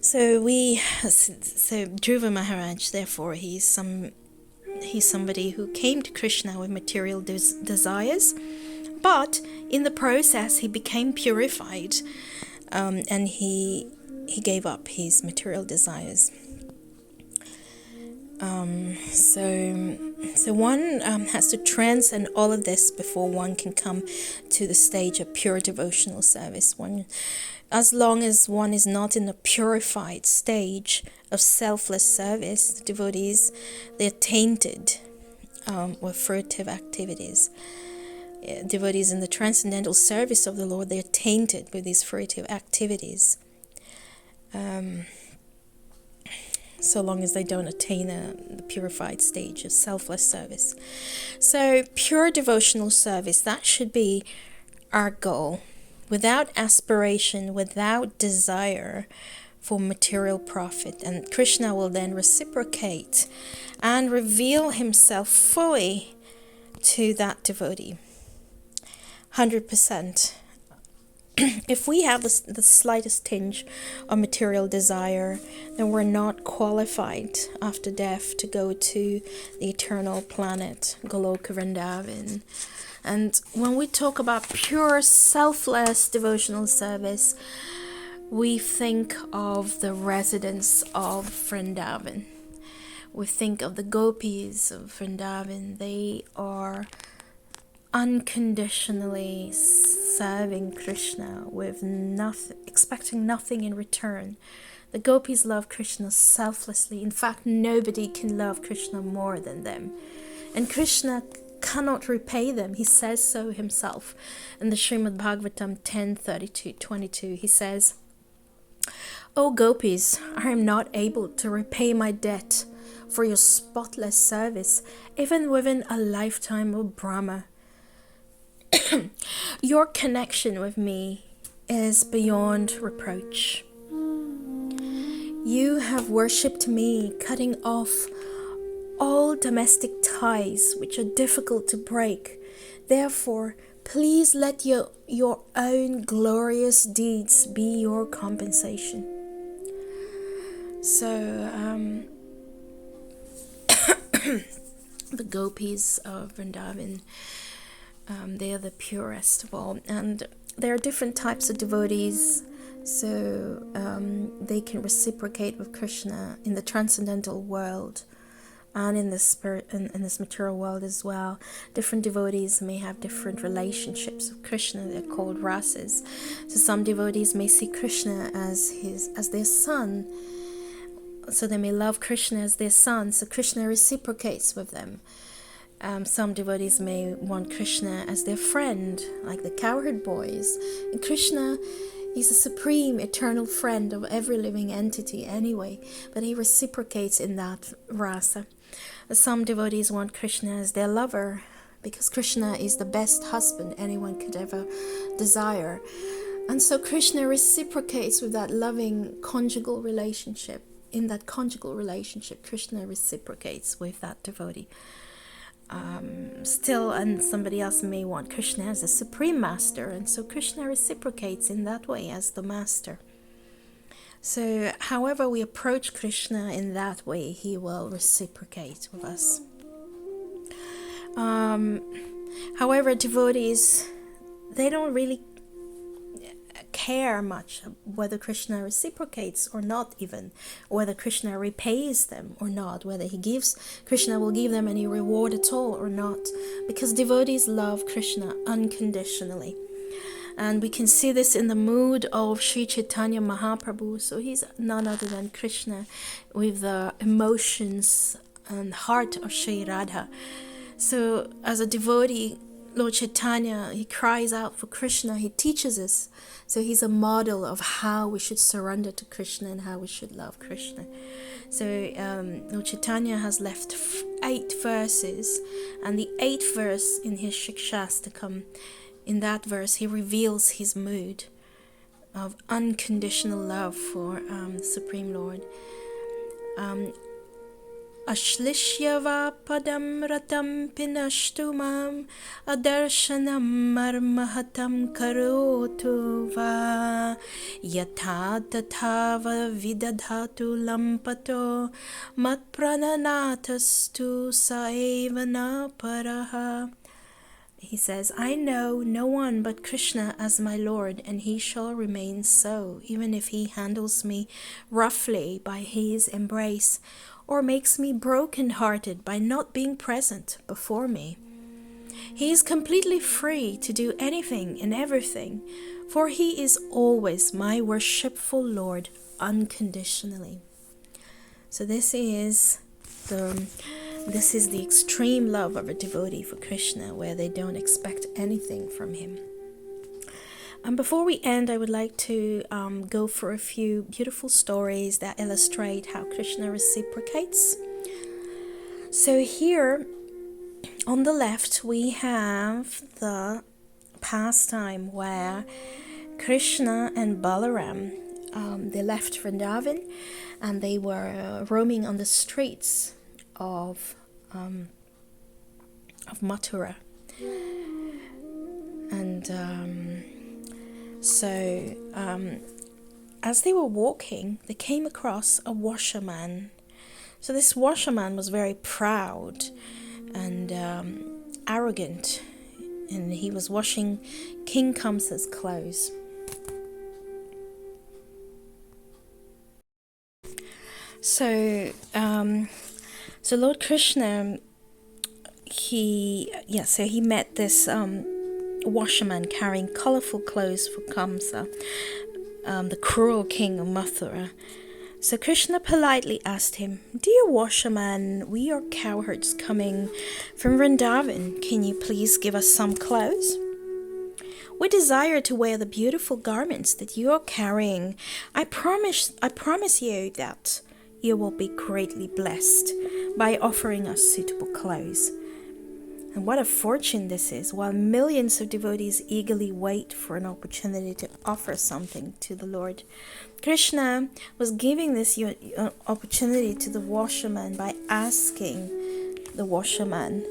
A: So Dhruva Maharaj, therefore, he's somebody who came to Kṛṣṇa with material desires, but in the process he became purified, and he gave up his material desires. So one has to transcend all of this before one can come to the stage of pure devotional service. As long as one is not in a purified stage of selfless service, the devotees, they're tainted with fruitive activities. Devotees in the transcendental service of the Lord, they're tainted with these fruitive activities. so long as they don't attain the purified stage of selfless service. So pure devotional service, that should be our goal, without aspiration, without desire for material profit. And Kṛṣṇa will then reciprocate and reveal himself fully to that devotee, 100%. If we have the slightest tinge of material desire, then we're not qualified after death to go to the eternal planet, Goloka Vrindavan. And when we talk about pure, selfless devotional service, we think of the residents of Vrindavan. We think of the gopis of Vrindavan. They are unconditionally serving Kṛṣṇa with nothing, expecting nothing in return. The gopis love Kṛṣṇa selflessly. In fact, nobody can love Kṛṣṇa more than them. And Kṛṣṇa cannot repay them. He says so himself. In the Srimad Bhagavatam 10:32-22, he says, "O gopis, I am not able to repay my debt for your spotless service, even within a lifetime of Brahma. Your connection with me is beyond reproach. You have worshipped me, cutting off all domestic ties which are difficult to break. Therefore, please let your own glorious deeds be your compensation." So, the gopis of Vrindavan, they are the purest of all. And there are different types of devotees. So they can reciprocate with Kṛṣṇa in the transcendental world and in the spirit, in this material world as well. Different devotees may have different relationships with Kṛṣṇa. They're called rasas. So some devotees may see Kṛṣṇa as their son. So they may love Kṛṣṇa as their son. So Kṛṣṇa reciprocates with them. Some devotees may want Kṛṣṇa as their friend, like the cowherd boys. And Kṛṣṇa, he's a supreme, eternal friend of every living entity anyway, but he reciprocates in that rasa. Some devotees want Kṛṣṇa as their lover, because Kṛṣṇa is the best husband anyone could ever desire. And so Kṛṣṇa reciprocates with that loving conjugal relationship. In that conjugal relationship, Kṛṣṇa reciprocates with that devotee. And somebody else may want Kṛṣṇa as a supreme master, and so Kṛṣṇa reciprocates in that way as the master. So however we approach Kṛṣṇa in that way, he will reciprocate with us. However, devotees, they don't really care much whether Kṛṣṇa reciprocates or not, even whether Kṛṣṇa repays them or not, whether Kṛṣṇa will give them any reward at all or not, because devotees love Kṛṣṇa unconditionally. And we can see this in the mood of Sri Chaitanya Mahaprabhu. So he's none other than Kṛṣṇa with the emotions and heart of Sri Radha. So as a devotee, Lord Chaitanya, he cries out for Kṛṣṇa. He teaches us. So he's a model of how we should surrender to Kṛṣṇa and how we should love Kṛṣṇa. So Lord Chaitanya has left 8 verses, and the 8th verse in his Shikshastakam, in that verse he reveals his mood of unconditional love for the Supreme Lord. Ashlishyava padam ratam pinashtumam adarshanam marmahatam karotu va yatha tathava vidadhatu lampato matprananatastu saevana paraha. He says, I know no one but Kṛṣṇa as my Lord, and he shall remain so, even if he handles me roughly by his embrace, or makes me broken-hearted by not being present before me. He is completely free to do anything and everything, for he is always my worshipful Lord unconditionally. So this is the extreme love of a devotee for Kṛṣṇa, where they don't expect anything from him. And before we end, I would like to go for a few beautiful stories that illustrate how Krishna reciprocates. So here on the left, we have the pastime where Krishna and Balaram, they left Vrindavan and they were roaming on the streets of Mathura. And as they were walking, they came across a washerman. So this washerman was very proud and arrogant, and he was washing King Kamsa's clothes. So Lord Krishna, he met this washerman carrying colorful clothes for Kamsa, the cruel king of Mathura. So Krishna politely asked him, "Dear washerman, we are cowherds coming from Vrindavan. Can you please give us some clothes? We desire to wear the beautiful garments that you are carrying. I promise you that you will be greatly blessed by offering us suitable clothes." And what a fortune this is, while millions of devotees eagerly wait for an opportunity to offer something to the Lord. Krishna was giving this opportunity to the washerman by asking the washerman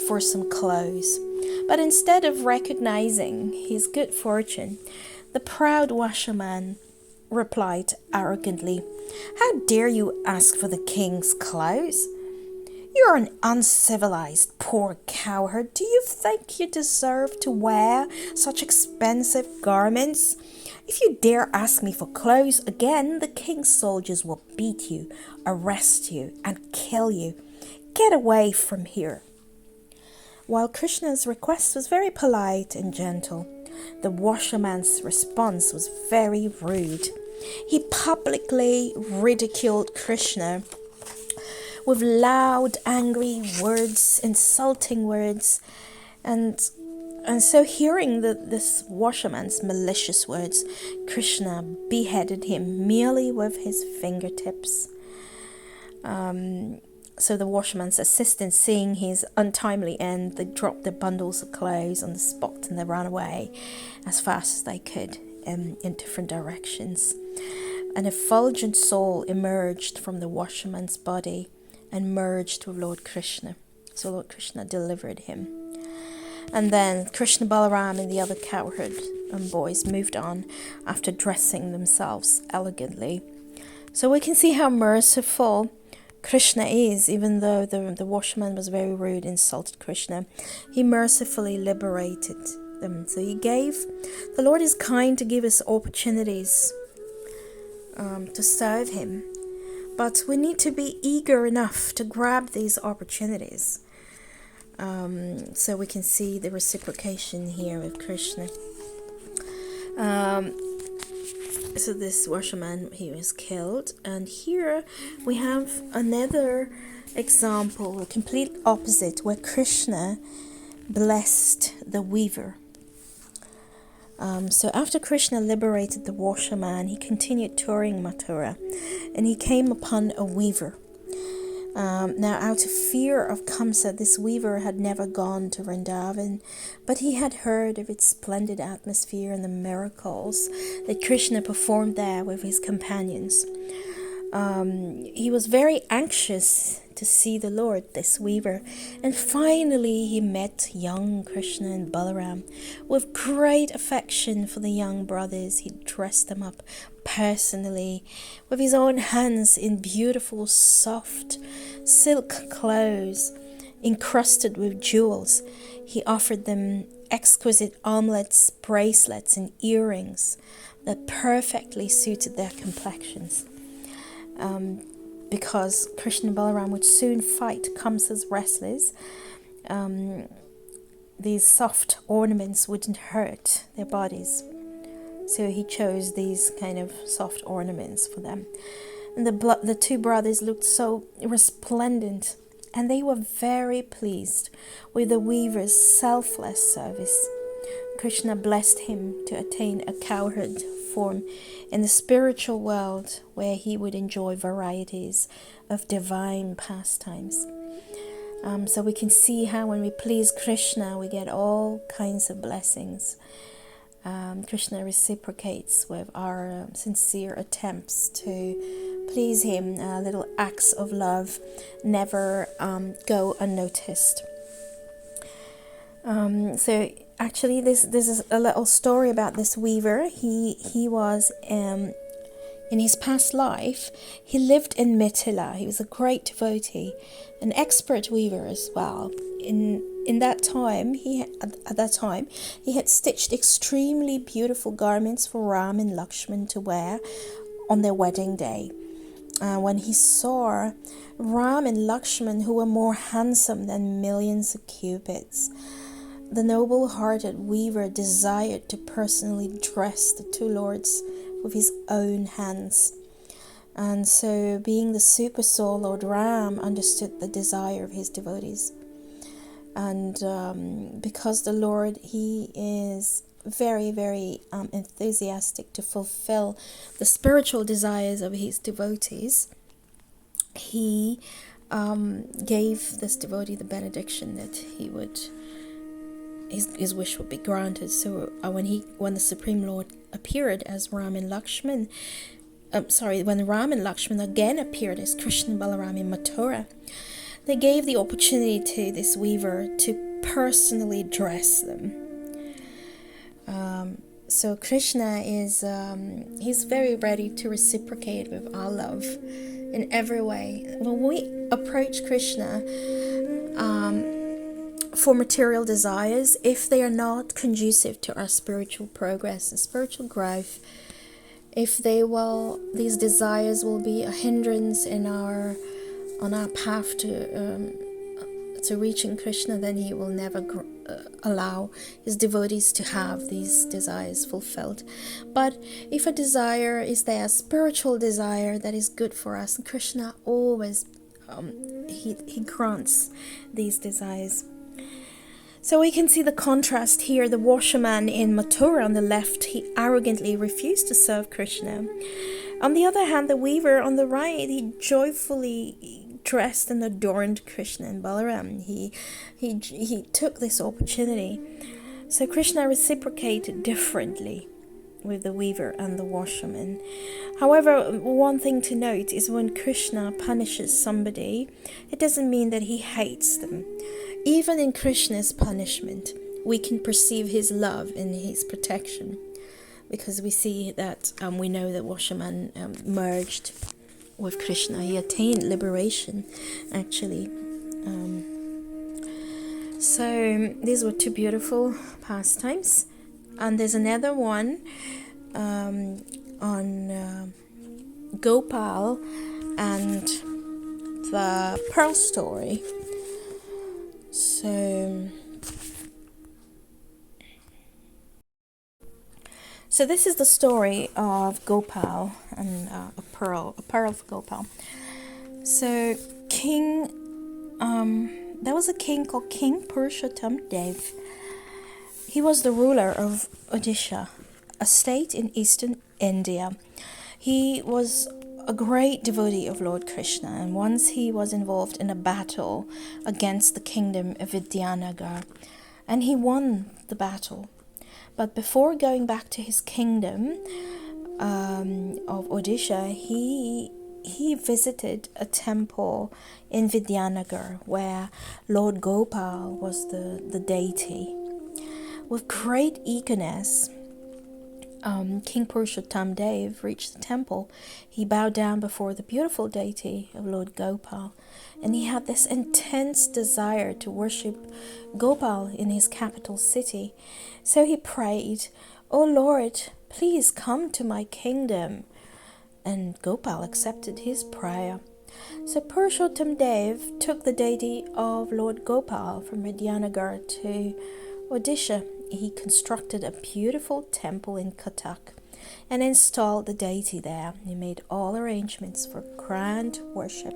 A: for some clothes. But instead of recognizing his good fortune, the proud washerman replied arrogantly, "How dare you ask for the king's clothes? You're an uncivilized poor cowherd. Do you think you deserve to wear such expensive garments? If you dare ask me for clothes again, the king's soldiers will beat you, arrest you, and kill you. Get away from here." While Krishna's request was very polite and gentle, the washerman's response was very rude. He publicly ridiculed Krishna with loud, angry words, insulting words, and so hearing this washerman's malicious words, Krishna beheaded him merely with his fingertips. So the washerman's assistants, seeing his untimely end, they dropped their bundles of clothes on the spot and they ran away as fast as they could in different directions. An effulgent soul emerged from the washerman's body and merged with Lord Kṛṣṇa. So Lord Kṛṣṇa delivered him. And then Krishna, Balaram and the other cowherd boys moved on after dressing themselves elegantly. So we can see how merciful Krishna is, even though the washerman was very rude, insulted Krishna. He mercifully liberated them. So the Lord is kind to give us opportunities to serve him. But we need to be eager enough to grab these opportunities. So we can see the reciprocation here with Krishna. So this washerman, he was killed. And here we have another example, a complete opposite, where Krishna blessed the weaver. So after Krishna liberated the washerman, he continued touring Mathura, and he came upon a weaver. Now, out of fear of Kamsa, this weaver had never gone to Vrindavan, but he had heard of its splendid atmosphere and the miracles that Krishna performed there with his companions. He was very anxious to see the Lord, this weaver, and finally he met young Krishna and Balaram. With great affection for the young brothers, he dressed them up personally with his own hands in beautiful soft silk clothes encrusted with jewels. He offered them exquisite armlets, bracelets and earrings that perfectly suited their complexions. Because Krishna and Balaram would soon fight Kamsa's wrestlers, these soft ornaments wouldn't hurt their bodies. So he chose these kind of soft ornaments for them. And the two brothers looked so resplendent, and they were very pleased with the weaver's selfless service. Krishna blessed him to attain a cowherd form in the spiritual world, where he would enjoy varieties of divine pastimes. So we can see how when we please Krishna, we get all kinds of blessings. Krishna reciprocates with our sincere attempts to please him. Little acts of love never go unnoticed. So actually, this is a little story about this weaver. He was in his past life, he lived in Mithila. He was a great devotee, an expert weaver as well. At that time, he had stitched extremely beautiful garments for Ram and Lakshman to wear on their wedding day. When he saw Ram and Lakshman, who were more handsome than millions of cupids, the noble-hearted weaver desired to personally dress the two lords with his own hands. And so, being the Supersoul, Lord Ram understood the desire of his devotees. And because the Lord, he is very, very enthusiastic to fulfill the spiritual desires of his devotees, he gave this devotee the benediction that he would, his wish would be granted. So when the Supreme Lord appeared as Ram and Lakshman, when Ram and Lakshman again appeared as Krishna and Balaram in Mathura, they gave the opportunity to this weaver to personally dress them. So Krishna is he's very ready to reciprocate with our love in every way. When we approach Krishna for material desires, if they are not conducive to our spiritual progress and spiritual growth, if these desires will be a hindrance on our path to reaching Krishna, then he will never allow his devotees to have these desires fulfilled. But if a desire is there, a spiritual desire that is good for us, and Krishna always he grants these desires. So we can see the contrast here. The washerman in Mathura on the left, he arrogantly refused to serve Krishna. On the other hand, the weaver on the right, he joyfully dressed and adorned Krishna and Balaram. He took this opportunity. So Krishna reciprocated differently with the weaver and the washerman. However, one thing to note is when Krishna punishes somebody, it doesn't mean that he hates them. Even in Krishna's punishment, we can perceive his love and his protection, because we see that we know that washerman merged with Krishna. He attained liberation, actually. So these were two beautiful pastimes. And there's another one on Gopal and the pearl story. So this is the story of Gopal and a pearl for Gopal. So there was a king called King Purushottam Dev. He was the ruler of Odisha, a state in eastern India. He was a great devotee of Lord Krishna, and once he was involved in a battle against the kingdom of Vidyanagar, and he won the battle. But before going back to his kingdom of Odisha, he visited a temple in Vidyanagar where Lord Gopal was the deity. With great eagerness, King Purushottam Dev reached the temple. He bowed down before the beautiful deity of Lord Gopal, and he had this intense desire to worship Gopal in his capital city. So he prayed, "O Lord, please come to my kingdom." And Gopal accepted his prayer. So Purushottam Dev took the deity of Lord Gopal from Vidyanagar to Odisha. He constructed a beautiful temple in Cuttack and installed the deity there. He made all arrangements for grand worship.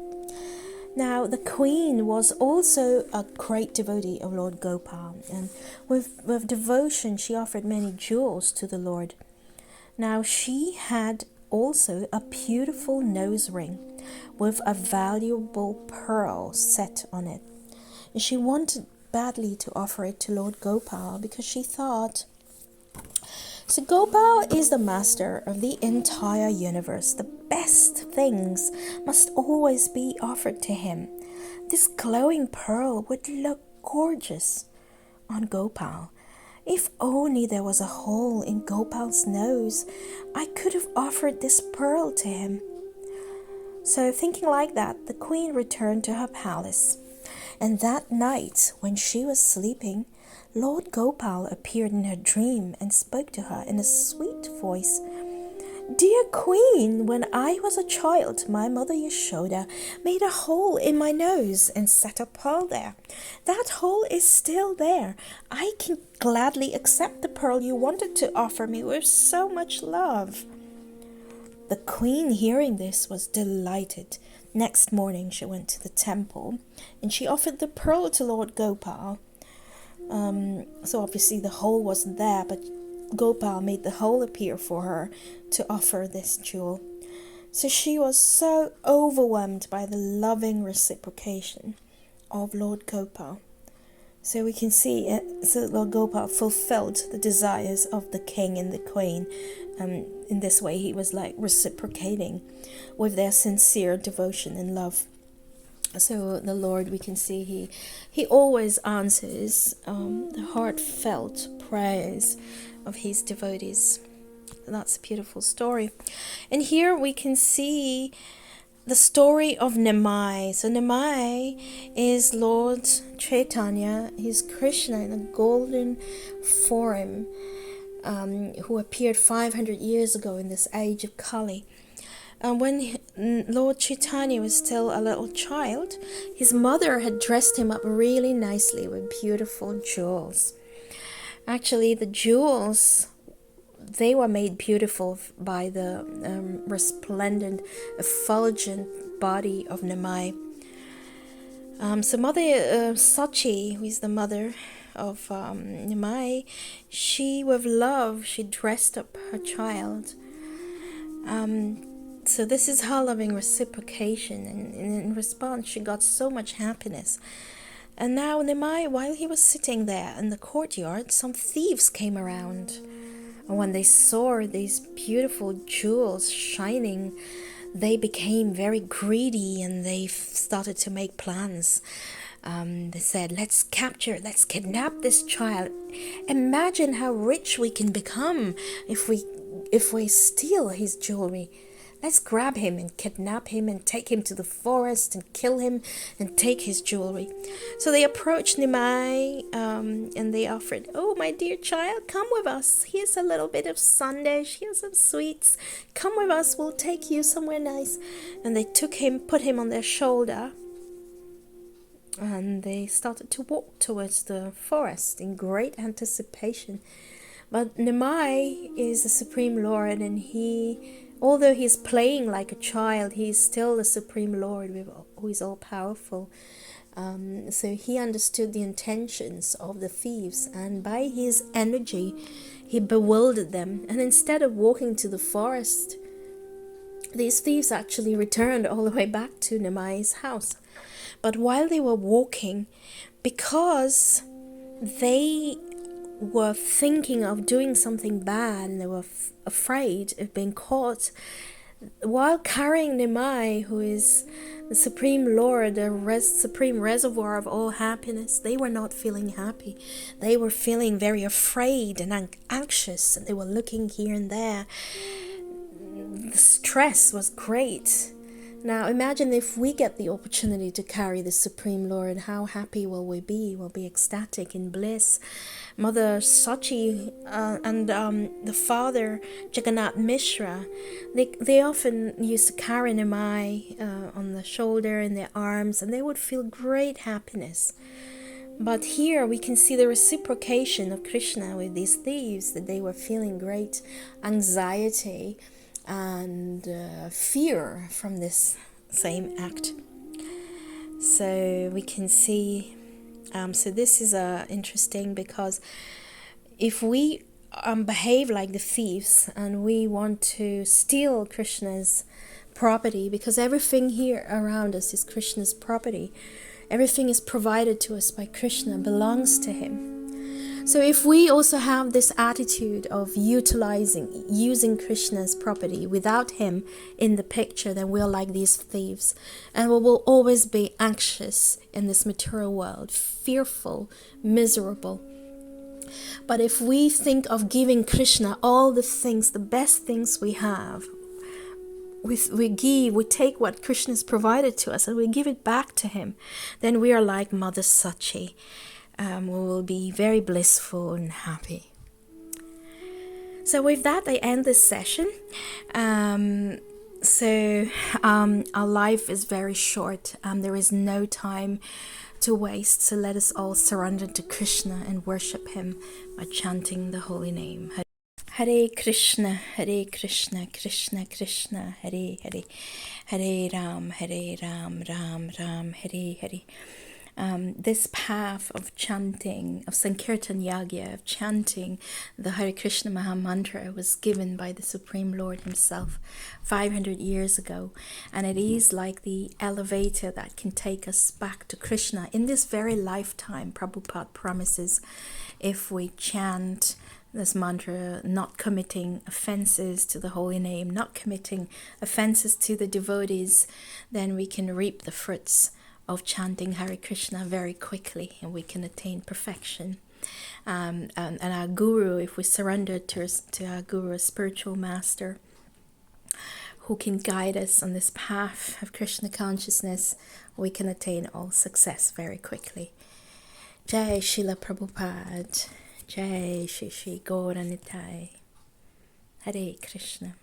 A: Now, the queen was also a great devotee of Lord Gopal, and with devotion she offered many jewels to the Lord. Now, she had also a beautiful nose ring with a valuable pearl set on it. And she wanted badly to offer it to Lord Gopal because she thought, so Gopal is the master of the entire universe. The best things must always be offered to him. This glowing pearl would look gorgeous on Gopal. If only there was a hole in Gopal's nose, I could have offered this pearl to him. So thinking like that, the queen returned to her palace. And that night, when she was sleeping, Lord Gopal appeared in her dream and spoke to her in a sweet voice. Dear Queen, when I was a child, my mother Yashoda made a hole in my nose and set a pearl there. That hole is still there. I can gladly accept the pearl you wanted to offer me with so much love. The queen, hearing this, was delighted. Next morning she went to the temple and she offered the pearl to Lord Gopal. So obviously the hole wasn't there, but Gopal made the hole appear for her to offer this jewel. So she was so overwhelmed by the loving reciprocation of Lord Gopal. So we can see so Lord Gopal fulfilled the desires of the king and the queen. In this way he was like reciprocating with their sincere devotion and love. So the Lord, we can see he always answers the heartfelt prayers of his devotees. That's a beautiful story. And here we can see the story of Nimai. So Nimai is Lord Chaitanya, he's Kṛṣṇa in a golden form, who appeared 500 years ago in this age of Kali. When Lord Chaitanya was still a little child, his mother had dressed him up really nicely with beautiful jewels. Actually, the jewels, they were made beautiful by the resplendent, effulgent body of Nimai. So Mother Sachi, who is the mother of Nimai, she, with love, she dressed up her child. So this is her loving reciprocation, and in response she got so much happiness. And now Nimai, while he was sitting there in the courtyard, some thieves came around. And when they saw these beautiful jewels shining, they became very greedy and they started to make plans. They said, let's kidnap this child. Imagine how rich we can become if we steal his jewelry. Let's grab him and kidnap him and take him to the forest and kill him and take his jewelry. So they approached Nimai and they offered, oh, my dear child, come with us. Here's a little bit of sundae. Here's some sweets. Come with us. We'll take you somewhere nice. And they took him, put him on their shoulder. And they started to walk towards the forest in great anticipation. But Nimai is the Supreme Lord, and although he's playing like a child, he is still the Supreme Lord who is all-powerful. So he understood the intentions of the thieves, and by his energy, he bewildered them. And instead of walking to the forest, these thieves actually returned all the way back to Nimai's house. But while they were walking, because they were thinking of doing something bad and they were afraid of being caught, while carrying Nimai, who is the Supreme Lord, the supreme reservoir of all happiness, they were not feeling happy. They were feeling very afraid and anxious, and they were looking here and there. The stress was great. Now imagine if we get the opportunity to carry the Supreme Lord, how happy will we be? We'll be ecstatic in bliss. Mother Sachi and the father Jagannath Mishra, they often used to carry Nimai on the shoulder, in their arms, and they would feel great happiness. But here we can see the reciprocation of Kṛṣṇa with these thieves, that they were feeling great anxiety and fear from this same act. So we can see, so this is interesting, because if we behave like the thieves and we want to steal Krishna's property, because everything here around us is Krishna's property, everything is provided to us by Krishna, belongs to him. So if we also have this attitude of using Krishna's property without him in the picture, then we're like these thieves. And we will always be anxious in this material world, fearful, miserable. But if we think of giving Krishna all the things, the best things we have, we take what Krishna has provided to us and we give it back to him, then we are like Mother Sachi. We will be very blissful and happy. So with that, I end this session. Our life is very short. There is no time to waste. So let us all surrender to Krishna and worship him by chanting the holy name. Hare Krishna, Krishna Krishna, Hare Hare, Hare Ram, Ram Ram, Hare Hare. This path of chanting, of Sankirtan Yagya, of chanting the Hare Krishna Maha Mantra was given by the Supreme Lord himself 500 years ago. And it is like the elevator that can take us back to Krishna in this very lifetime. Prabhupada promises, if we chant this mantra, not committing offenses to the holy name, not committing offenses to the devotees, then we can reap the fruits of chanting Hare Krishna very quickly, and we can attain perfection. And our guru, if we surrender to our guru, a spiritual master, who can guide us on this path of Krishna consciousness, we can attain all success very quickly. Jai Srila Prabhupada, Jai Shri Shri Gaura Nitai, Hare Krishna.